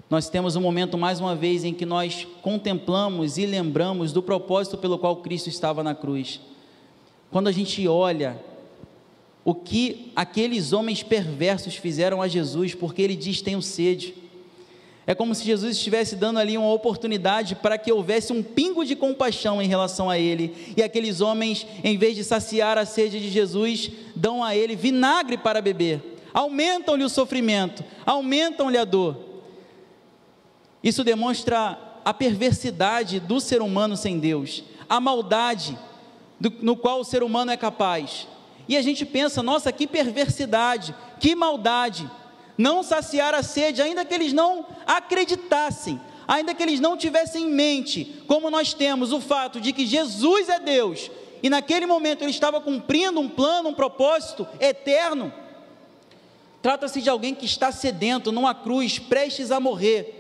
nós temos um momento, mais uma vez, em que nós contemplamos e lembramos do propósito pelo qual Cristo estava na cruz. Quando a gente olha o que aqueles homens perversos fizeram a Jesus, porque Ele diz: tenho sede, é como se Jesus estivesse dando ali uma oportunidade para que houvesse um pingo de compaixão em relação a Ele, e aqueles homens, em vez de saciar a sede de Jesus, dão a Ele vinagre para beber, aumentam-lhe o sofrimento, aumentam-lhe a dor. Isso demonstra a perversidade do ser humano sem Deus, a maldade no qual o ser humano é capaz. E a gente pensa: nossa, que perversidade, que maldade, não saciar a sede, ainda que eles não acreditassem, ainda que eles não tivessem em mente, como nós temos o fato de que Jesus é Deus, e naquele momento Ele estava cumprindo um plano, um propósito eterno. Trata-se de alguém que está sedento numa cruz, prestes a morrer,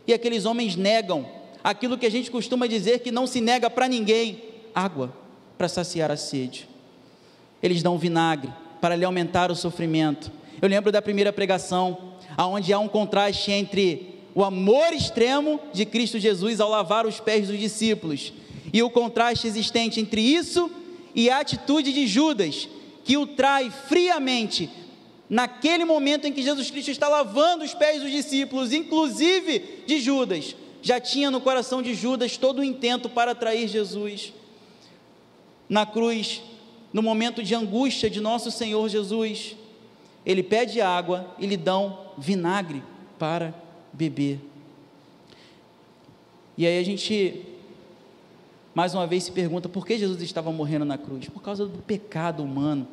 e aqueles homens negam aquilo que a gente costuma dizer que não se nega para ninguém: água para saciar a sede. Eles dão vinagre para lhe aumentar o sofrimento. Eu lembro da primeira pregação, onde há um contraste entre o amor extremo de Cristo Jesus ao lavar os pés dos discípulos, e o contraste existente entre isso e a atitude de Judas, que o trai friamente, naquele momento em que Jesus Cristo está lavando os pés dos discípulos, inclusive de Judas. Já tinha no coração de Judas todo o intento para trair Jesus. Na cruz, no momento de angústia de nosso Senhor Jesus, Ele pede água e lhe dão vinagre para beber. E aí a gente, mais uma vez, se pergunta: por que Jesus estava morrendo na cruz? Por causa do pecado humano,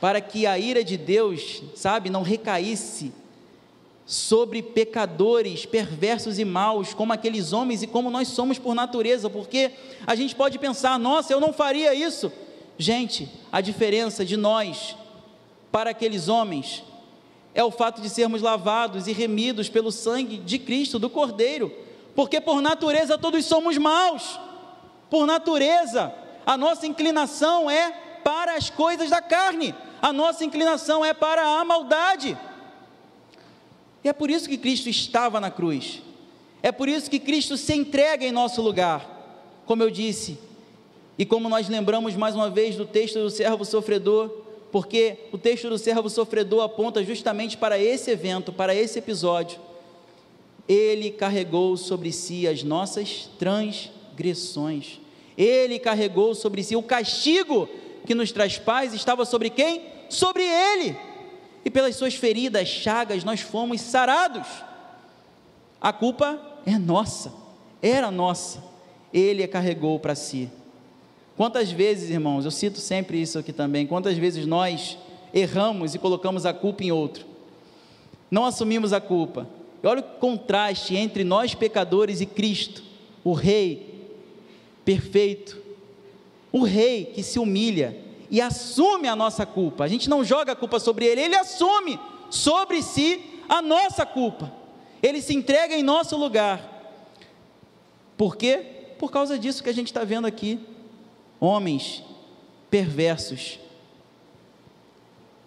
para que a ira de Deus, não recaísse sobre pecadores perversos e maus, como aqueles homens e como nós somos por natureza. Porque a gente pode pensar: nossa, eu não faria isso. Gente, a diferença de nós para aqueles homens é o fato de sermos lavados e remidos pelo sangue de Cristo, do Cordeiro, porque por natureza todos somos maus. Por natureza a nossa inclinação é para as coisas da carne, a nossa inclinação é para a maldade. E é por isso que Cristo estava na cruz, é por isso que Cristo se entrega em nosso lugar, como eu disse, e como nós lembramos mais uma vez do texto do servo sofredor, porque o texto do servo sofredor aponta justamente para esse evento, para esse episódio. Ele carregou sobre si as nossas transgressões, Ele carregou sobre si o castigo que nos traz paz estava sobre quem? Sobre ele. E pelas suas feridas, chagas, nós fomos sarados. A culpa é nossa, era nossa. Ele a carregou para si. Quantas vezes, irmãos, eu cito sempre isso aqui também, quantas vezes nós erramos e colocamos a culpa em outro, não assumimos a culpa. E olha o contraste entre nós pecadores e Cristo, o Rei perfeito, o Rei que se humilha e assume a nossa culpa. A gente não joga a culpa sobre ele, ele assume sobre si a nossa culpa, ele se entrega em nosso lugar. Por quê? Por causa disso que a gente está vendo aqui, homens perversos,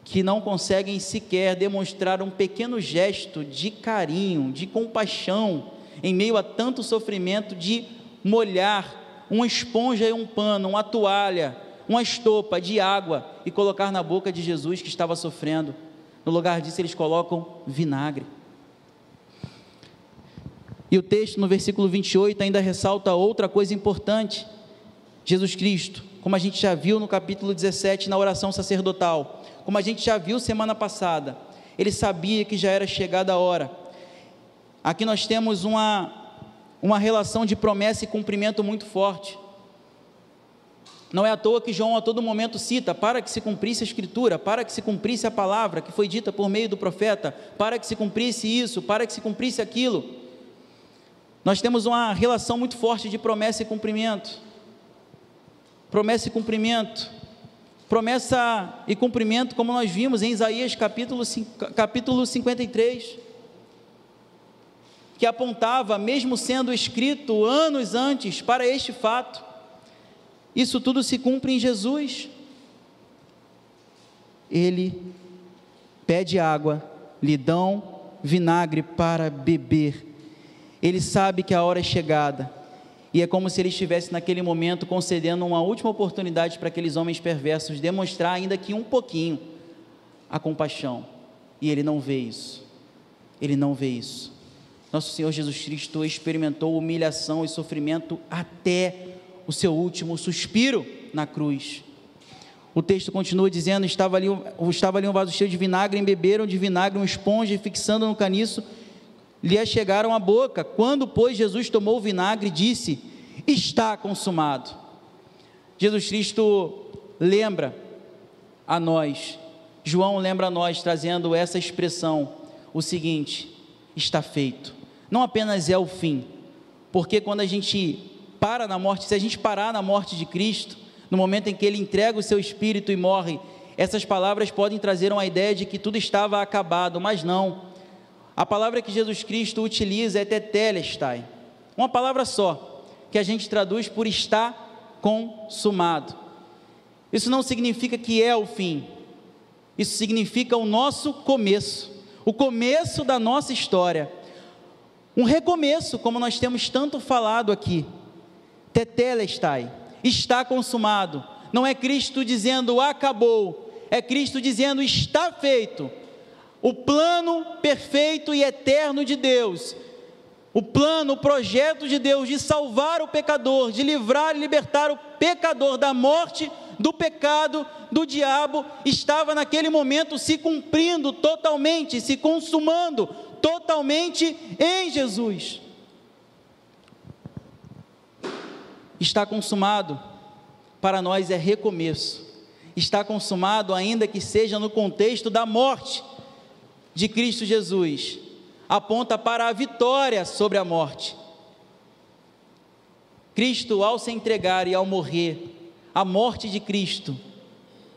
que não conseguem sequer demonstrar um pequeno gesto de carinho, de compaixão, em meio a tanto sofrimento, de molhar uma esponja e um pano, uma toalha, uma estopa de água e colocar na boca de Jesus que estava sofrendo. No lugar disso eles colocam vinagre. E o texto no versículo 28 ainda ressalta outra coisa importante. Jesus Cristo, como a gente já viu no capítulo 17 na oração sacerdotal, como a gente já viu semana passada, ele sabia que já era chegada a hora. Aqui nós temos uma relação de promessa e cumprimento muito forte. Não é à toa que João a todo momento cita, para que se cumprisse a Escritura, para que se cumprisse a palavra que foi dita por meio do profeta, para que se cumprisse isso, para que se cumprisse aquilo. Nós temos uma relação muito forte de promessa e cumprimento. Promessa e cumprimento. Promessa e cumprimento, como nós vimos em Isaías capítulo 53, que apontava, mesmo sendo escrito anos antes, para este fato. Isso tudo se cumpre em Jesus. Ele pede água, lhe dão vinagre para beber. Ele sabe que a hora é chegada. E é como se ele estivesse naquele momento concedendo uma última oportunidade para aqueles homens perversos demonstrar ainda que um pouquinho a compaixão. E ele não vê isso. Ele não vê isso. Nosso Senhor Jesus Cristo experimentou humilhação e sofrimento até o seu último suspiro na cruz. O texto continua dizendo: estava ali um vaso cheio de vinagre, embeberam de vinagre uma esponja e fixando no caniço, lhe achegaram a boca. Quando, pois, Jesus tomou o vinagre, disse: está consumado. Jesus Cristo lembra a nós, João lembra a nós, trazendo essa expressão, o seguinte: está feito. Não apenas é o fim, porque quando a gente para na morte, se a gente parar na morte de Cristo, no momento em que Ele entrega o seu Espírito e morre, essas palavras podem trazer uma ideia de que tudo estava acabado, mas não. A palavra que Jesus Cristo utiliza é tetelestai, uma palavra só, que a gente traduz por está consumado. Isso não significa que é o fim, isso significa o nosso começo, o começo da nossa história, um recomeço, como nós temos tanto falado aqui. Tetelestai, está consumado. Não é Cristo dizendo acabou, é Cristo dizendo está feito. O plano perfeito e eterno de Deus, o plano, o projeto de Deus de salvar o pecador, de livrar e libertar o pecador da morte, do pecado, do diabo, estava naquele momento se cumprindo totalmente, se consumando totalmente em Jesus. Está consumado, para nós é recomeço. Está consumado, ainda que seja no contexto da morte de Cristo Jesus, aponta para a vitória sobre a morte. Cristo, ao se entregar e ao morrer, a morte de Cristo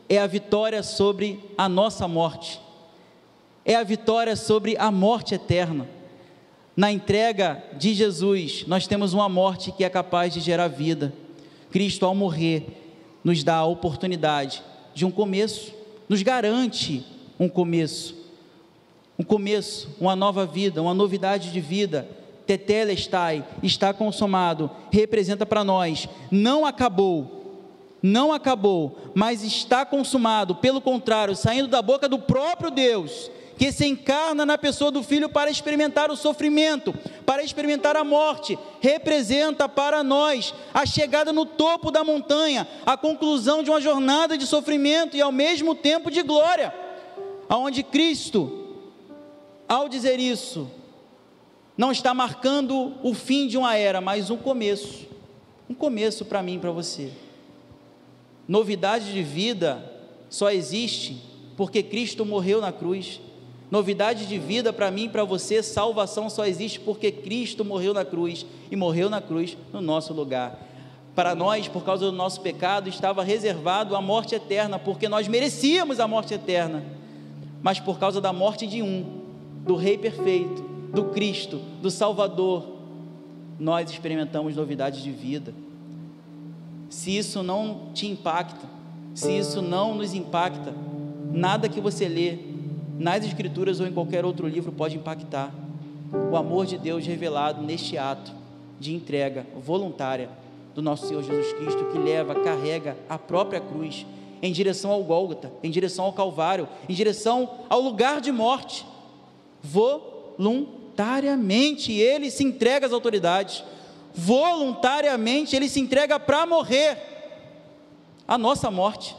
é a vitória sobre a nossa morte, é a vitória sobre a morte eterna. Na entrega de Jesus, nós temos uma morte que é capaz de gerar vida. Cristo, ao morrer, nos dá a oportunidade de um começo, nos garante um começo, uma nova vida, uma novidade de vida. Tetelestai, está consumado, representa para nós, não acabou, mas está consumado, pelo contrário, saindo da boca do próprio Deus, que se encarna na pessoa do Filho para experimentar o sofrimento, para experimentar a morte, representa para nós a chegada no topo da montanha, a conclusão de uma jornada de sofrimento e ao mesmo tempo de glória, aonde Cristo, ao dizer isso, não está marcando o fim de uma era, mas um começo para mim e para você. Novidade de vida só existe porque Cristo morreu na cruz. Novidade de vida para mim e para você, salvação só existe porque Cristo morreu na cruz, e morreu na cruz no nosso lugar. Para nós, por causa do nosso pecado, estava reservado a morte eterna, porque nós merecíamos a morte eterna, mas por causa da morte de do Rei perfeito, do Cristo, do Salvador, nós experimentamos novidade de vida. Se isso não te impacta, se isso não nos impacta, nada que você lê nas Escrituras ou em qualquer outro livro pode impactar o amor de Deus revelado neste ato de entrega voluntária do nosso Senhor Jesus Cristo, que carrega a própria cruz em direção ao Gólgota, em direção ao Calvário, em direção ao lugar de morte. Voluntariamente ele se entrega às autoridades, voluntariamente ele se entrega para morrer a nossa morte,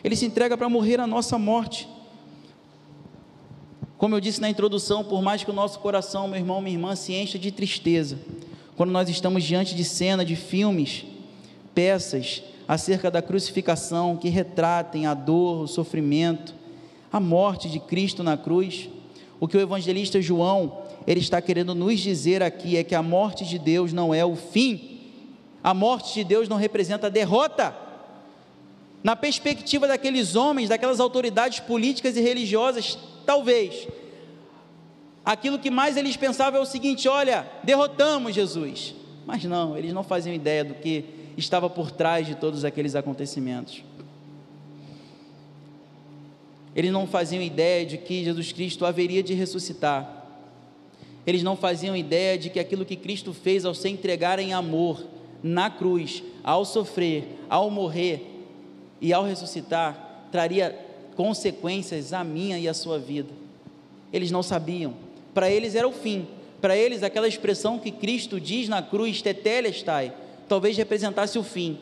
ele se entrega para morrer a nossa morte. Como eu disse na introdução, por mais que o nosso coração, meu irmão, minha irmã, se encha de tristeza, quando nós estamos diante de cena, de filmes, peças acerca da crucificação, que retratem a dor, o sofrimento, a morte de Cristo na cruz, o que o evangelista João, ele está querendo nos dizer aqui, é que a morte de Deus não é o fim, a morte de Deus não representa a derrota. Na perspectiva daqueles homens, daquelas autoridades políticas e religiosas, talvez, aquilo que mais eles pensavam é o seguinte: olha, derrotamos Jesus, mas não, eles não faziam ideia do que estava por trás de todos aqueles acontecimentos. Eles não faziam ideia de que Jesus Cristo haveria de ressuscitar, eles não faziam ideia de que aquilo que Cristo fez ao se entregar em amor na cruz, ao sofrer, ao morrer e ao ressuscitar, traria consequências à minha e à sua vida. Eles não sabiam, para eles era o fim, para eles aquela expressão que Cristo diz na cruz, tetelestai, talvez representasse o fim,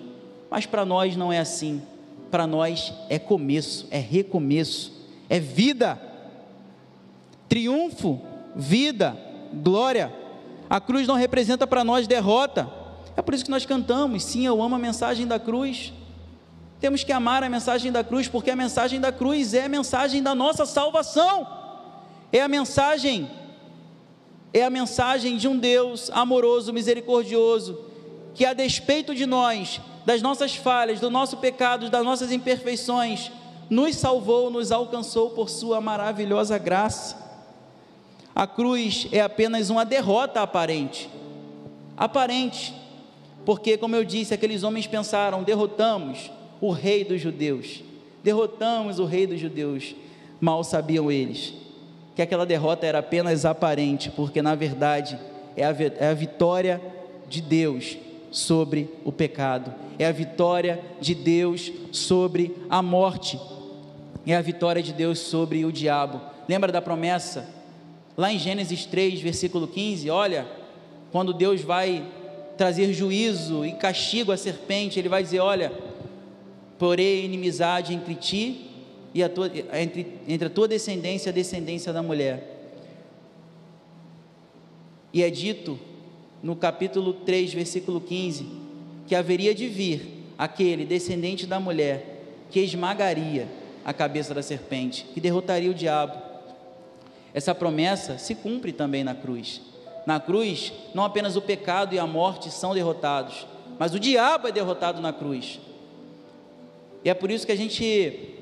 mas para nós não é assim, para nós é começo, é recomeço, é vida, triunfo, vida, glória. A cruz não representa para nós derrota, é por isso que nós cantamos, sim, eu amo a mensagem da cruz. Temos que amar a mensagem da cruz, porque a mensagem da cruz é a mensagem da nossa salvação, é a mensagem de um Deus amoroso, misericordioso, que a despeito de nós, das nossas falhas, do nosso pecado, das nossas imperfeições, nos salvou, nos alcançou por sua maravilhosa graça. A cruz é apenas uma derrota aparente, porque, como eu disse, aqueles homens pensaram: derrotamos o rei dos judeus, mal sabiam eles, que aquela derrota era apenas aparente, porque na verdade é a vitória de Deus sobre o pecado, é a vitória de Deus sobre a morte, é a vitória de Deus sobre o diabo. Lembra da promessa, lá em Gênesis 3, versículo 15, olha, quando Deus vai trazer juízo e castigo à serpente, ele vai dizer: olha, porém inimizade entre ti e entre a tua descendência e a descendência da mulher. E é dito no capítulo 3, versículo 15, que haveria de vir aquele descendente da mulher, que esmagaria a cabeça da serpente, que derrotaria o diabo. Essa promessa se cumpre também na cruz. Na cruz, não apenas o pecado e a morte são derrotados, mas o diabo é derrotado na cruz. E é por isso que a gente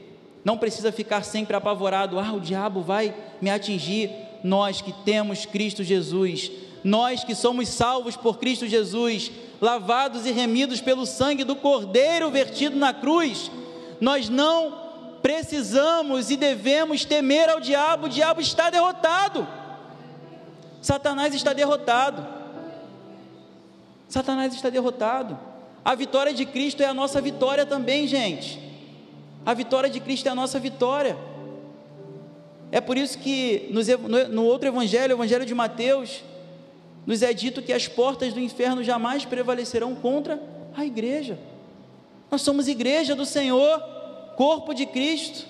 não precisa ficar sempre apavorado: o diabo vai me atingir. Nós que temos Cristo Jesus, nós que somos salvos por Cristo Jesus, lavados e remidos pelo sangue do Cordeiro vertido na cruz, nós não precisamos e devemos temer ao diabo. O diabo está derrotado, Satanás está derrotado, a vitória de Cristo é a nossa vitória também, gente. A vitória de Cristo é a nossa vitória. É por isso que no outro evangelho, o evangelho de Mateus, nos é dito que as portas do inferno jamais prevalecerão contra a igreja. Nós somos igreja do Senhor, corpo de Cristo.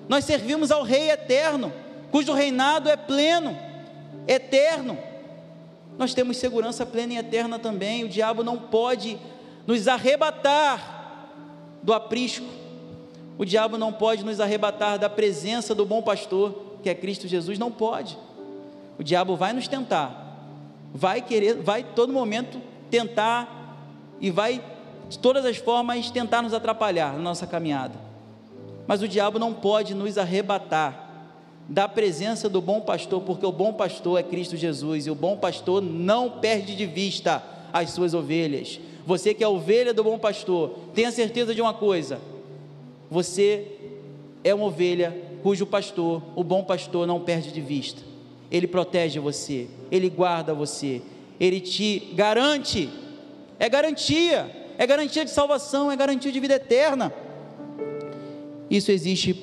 Nós servimos ao Rei eterno, cujo reinado é pleno, eterno. Nós temos segurança plena e eterna também. O diabo não pode nos arrebatar do aprisco. O diabo não pode nos arrebatar da presença do bom pastor, que é Cristo Jesus. Não pode. O diabo vai nos tentar, vai todo momento tentar, e vai de todas as formas tentar nos atrapalhar na nossa caminhada. Mas o diabo não pode nos arrebatar da presença do bom pastor, porque o bom pastor é Cristo Jesus, e o bom pastor não perde de vista as suas ovelhas. Você que é a ovelha do bom pastor, tenha certeza de uma coisa: você é uma ovelha cujo pastor, o bom pastor, não perde de vista. Ele protege você, ele guarda você, ele te garante, é garantia de salvação, é garantia de vida eterna. Isso existe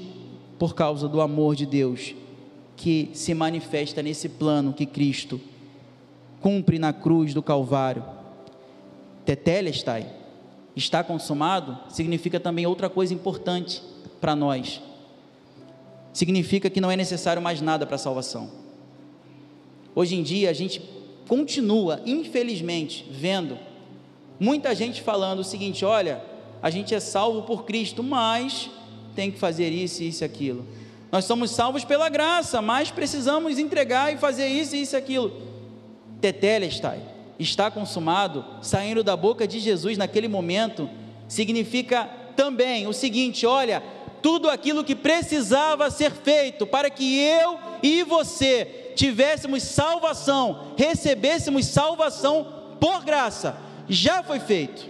por causa do amor de Deus, que se manifesta nesse plano que Cristo cumpre na cruz do Calvário. Tetelestai, está consumado, significa também outra coisa importante para nós. Significa que não é necessário mais nada para a salvação. Hoje em dia a gente continua, infelizmente, vendo muita gente falando o seguinte: olha, a gente é salvo por Cristo, mas tem que fazer isso, isso e aquilo. Nós somos salvos pela graça, mas precisamos entregar e fazer isso, isso e aquilo. Tetelestai, está consumado, saindo da boca de Jesus naquele momento, significa também o seguinte: olha, tudo aquilo que precisava ser feito para que eu e você tivéssemos salvação, recebêssemos salvação por graça, já foi feito,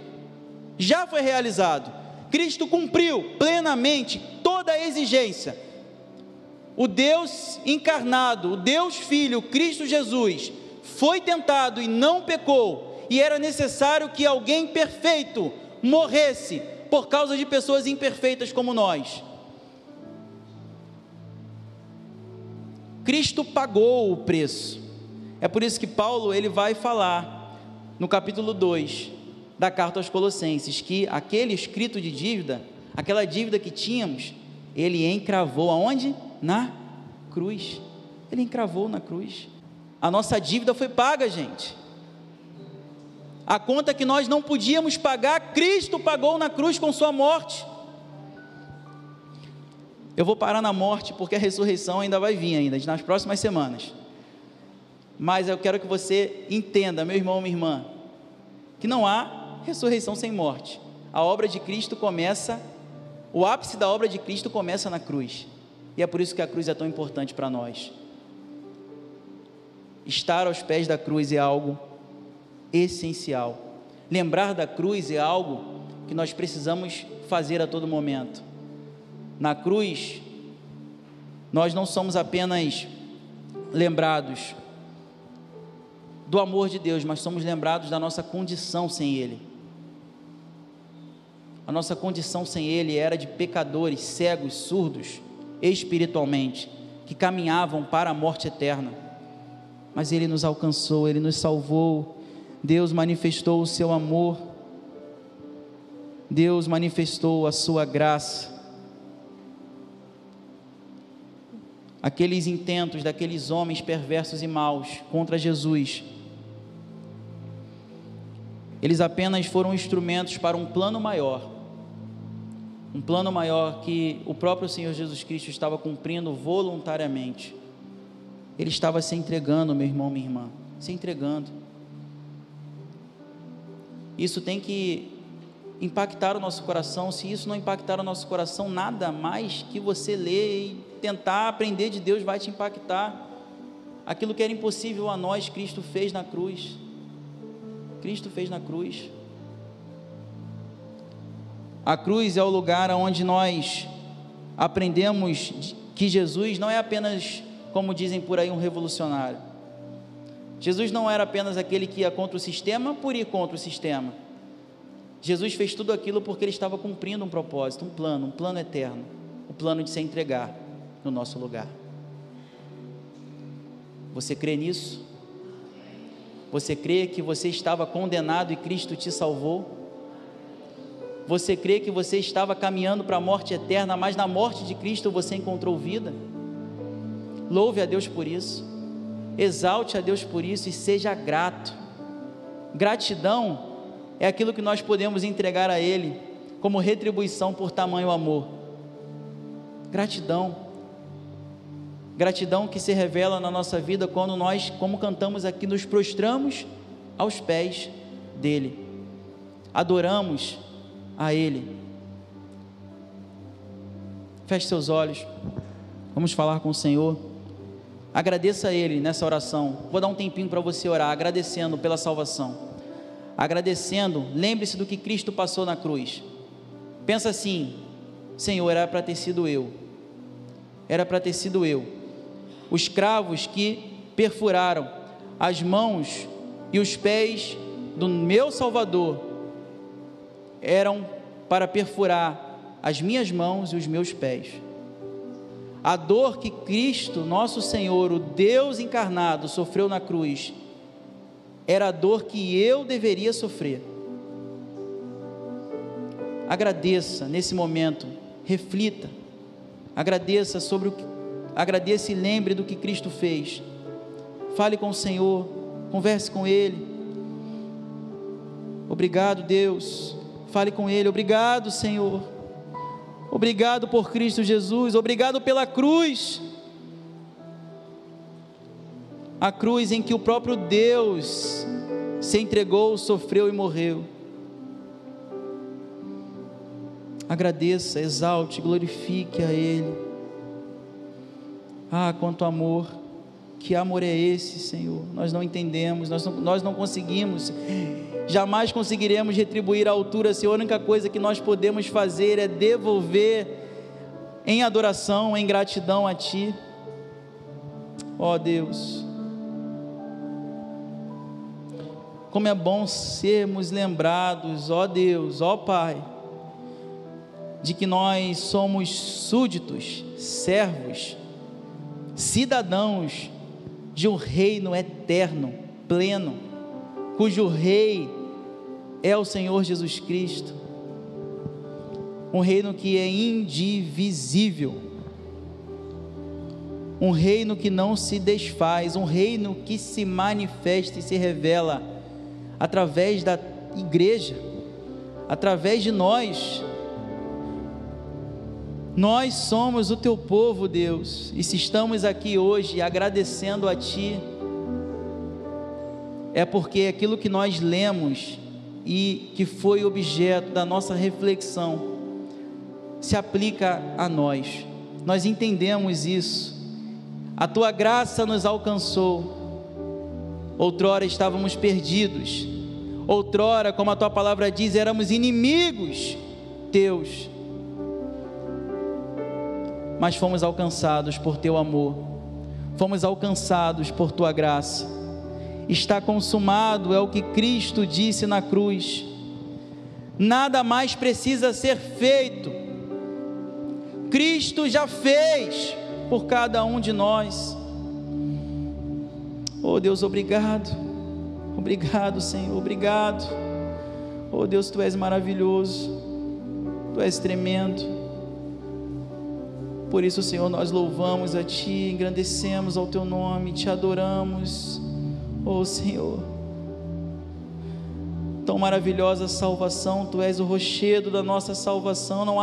já foi realizado. Cristo cumpriu plenamente toda a exigência. O Deus encarnado, o Deus Filho, Cristo Jesus, foi tentado e não pecou, e era necessário que alguém perfeito morresse por causa de pessoas imperfeitas como nós. Cristo pagou o preço. É por isso que Paulo ele vai falar no capítulo 2 da carta aos Colossenses, que aquele escrito de dívida, aquela dívida que tínhamos, ele encravou aonde? Na cruz. Ele encravou na cruz. A nossa dívida foi paga, gente. A conta que nós não podíamos pagar, Cristo pagou na cruz com sua morte. Eu vou parar na morte, porque a ressurreição ainda vai vir ainda, nas próximas semanas. Mas eu quero que você entenda, meu irmão, minha irmã, que não há ressurreição sem morte. A obra de Cristo começa, o ápice da obra de Cristo começa na cruz. E é por isso que a cruz é tão importante para nós. Estar aos pés da cruz é algo essencial. Lembrar da cruz é algo que nós precisamos fazer a todo momento. Na cruz, nós não somos apenas lembrados do amor de Deus, mas somos lembrados da nossa condição sem Ele. A nossa condição sem Ele era de pecadores, cegos, surdos, espiritualmente, que caminhavam para a morte eterna. Mas Ele nos alcançou, Ele nos salvou. Deus manifestou o seu amor, Deus manifestou a sua graça. Aqueles intentos daqueles homens perversos e maus contra Jesus, eles apenas foram instrumentos para um plano maior que o próprio Senhor Jesus Cristo estava cumprindo voluntariamente. Ele estava se entregando, meu irmão, minha irmã, se entregando. Isso tem que impactar o nosso coração. Se isso não impactar o nosso coração, nada mais que você ler e tentar aprender de Deus vai te impactar. Aquilo que era impossível a nós, Cristo fez na cruz. Cristo fez na cruz. A cruz é o lugar onde nós aprendemos que Jesus não é apenas, como dizem por aí, um revolucionário. Jesus não era apenas aquele que ia contra o sistema por ir contra o sistema. Jesus fez tudo aquilo porque Ele estava cumprindo um propósito, um plano eterno, o plano de se entregar no nosso lugar. Você crê nisso? Você crê que você estava condenado e Cristo te salvou? Você crê que você estava caminhando para a morte eterna, mas na morte de Cristo você encontrou vida? Louve a Deus por isso, exalte a Deus por isso e seja grato. Gratidão é aquilo que nós podemos entregar a Ele como retribuição por tamanho amor. Gratidão que se revela na nossa vida quando nós, como cantamos aqui, nos prostramos aos pés dEle, adoramos a Ele. Feche seus olhos, vamos falar com o Senhor. Agradeça a Ele nessa oração. Vou dar um tempinho para você orar, agradecendo pela salvação, agradecendo. Lembre-se do que Cristo passou na cruz. Pensa assim: Senhor, era para ter sido eu, os cravos que perfuraram as mãos e os pés do meu Salvador eram para perfurar as minhas mãos e os meus pés. A dor que Cristo, nosso Senhor, o Deus encarnado, sofreu na cruz, era a dor que eu deveria sofrer. Agradeça nesse momento, reflita, agradeça e lembre do que Cristo fez. Fale com o Senhor, converse com Ele. Obrigado, Deus. Fale com Ele. Obrigado, Senhor. Obrigado por Cristo Jesus. Obrigado pela cruz. A cruz em que o próprio Deus se entregou, sofreu e morreu. Agradeça, exalte, glorifique a Ele. Ah, quanto amor, que amor é esse, Senhor? Nós não entendemos, nós não conseguimos, jamais conseguiremos retribuir à altura, Senhor. A única coisa que nós podemos fazer é devolver em adoração, em gratidão a Ti. Ó Deus, como é bom sermos lembrados, ó Deus, ó Pai, de que nós somos súditos, servos, cidadãos de um reino eterno, pleno, cujo rei é o Senhor Jesus Cristo, um reino que é indivisível, um reino que não se desfaz, um reino que se manifesta e se revela através da igreja, através de nós. Nós somos o Teu povo, Deus, e se estamos aqui hoje agradecendo a Ti, é porque aquilo que nós lemos e que foi objeto da nossa reflexão se aplica a nós. Nós entendemos isso. A Tua graça nos alcançou. Outrora estávamos perdidos, outrora, como a Tua palavra diz, éramos inimigos Teus, mas fomos alcançados por Teu amor, fomos alcançados por Tua graça. Está consumado, é o que Cristo disse na cruz. Nada mais precisa ser feito, Cristo já fez por cada um de nós. Oh Deus, obrigado, obrigado Senhor, obrigado. Oh Deus, Tu és maravilhoso, Tu és tremendo. Por isso, Senhor, nós louvamos a Ti, engrandecemos ao Teu nome, Te adoramos. Oh Senhor, tão maravilhosa salvação, Tu és o rochedo da nossa salvação. Não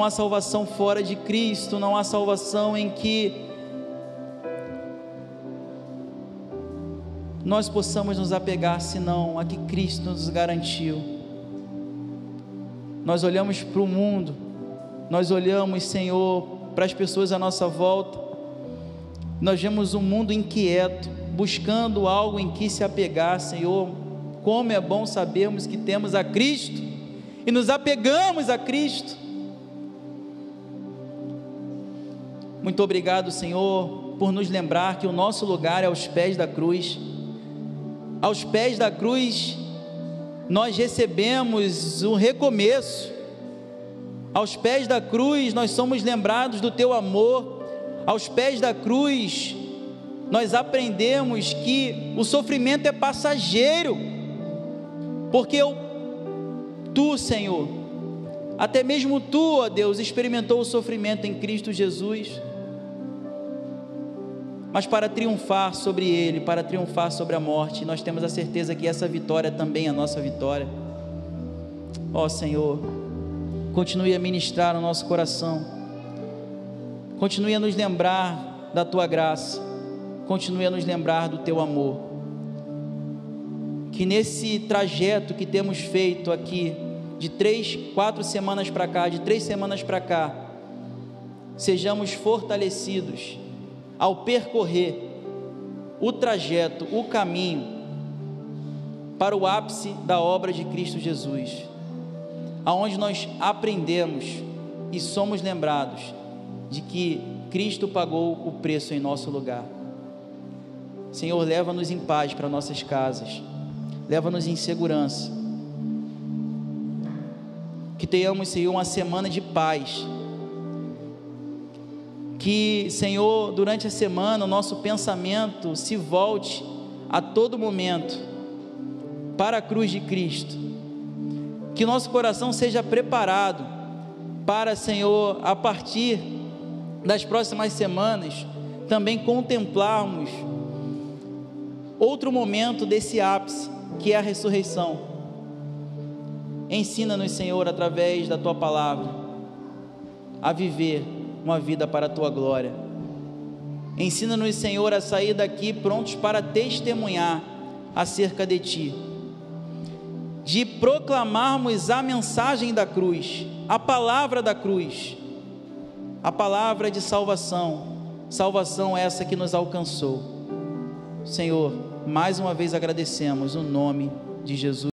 há salvação fora de Cristo, não há salvação em que nós possamos nos apegar, senão a que Cristo nos garantiu. Nós olhamos para o mundo, nós olhamos, Senhor, para as pessoas à nossa volta, nós vemos um mundo inquieto, buscando algo em que se apegar. Senhor, como é bom sabermos que temos a Cristo, e nos apegamos a Cristo. Muito obrigado, Senhor, por nos lembrar que o nosso lugar é aos pés da cruz. Aos pés da cruz, nós recebemos um recomeço. Aos pés da cruz nós somos lembrados do Teu amor. Aos pés da cruz, nós aprendemos que o sofrimento é passageiro, porque Tu, Senhor, até mesmo Tu, ó Deus, experimentou o sofrimento em Cristo Jesus, mas para triunfar sobre ele, para triunfar sobre a morte, nós temos a certeza que essa vitória também é a nossa vitória. Ó Senhor, continue a ministrar no nosso coração, continue a nos lembrar da Tua graça, continue a nos lembrar do Teu amor, que nesse trajeto que temos feito aqui, de 3 semanas para cá, de 3 semanas para cá, sejamos fortalecidos ao percorrer o trajeto, o caminho para o ápice da obra de Cristo Jesus, aonde nós aprendemos e somos lembrados de que Cristo pagou o preço em nosso lugar. Senhor, leva-nos em paz para nossas casas, leva-nos em segurança, que tenhamos, Senhor, uma semana de paz, que, Senhor, durante a semana o nosso pensamento se volte a todo momento para a cruz de Cristo, que nosso coração seja preparado para, Senhor, a partir das próximas semanas, também contemplarmos outro momento desse ápice, que é a ressurreição. Ensina-nos, Senhor, através da Tua palavra, a viver uma vida para a Tua glória. Ensina-nos, Senhor, a sair daqui prontos para testemunhar acerca de Ti, de proclamarmos a mensagem da cruz, a palavra da cruz, a palavra de salvação, salvação essa que nos alcançou. Senhor, mais uma vez agradecemos o nome de Jesus.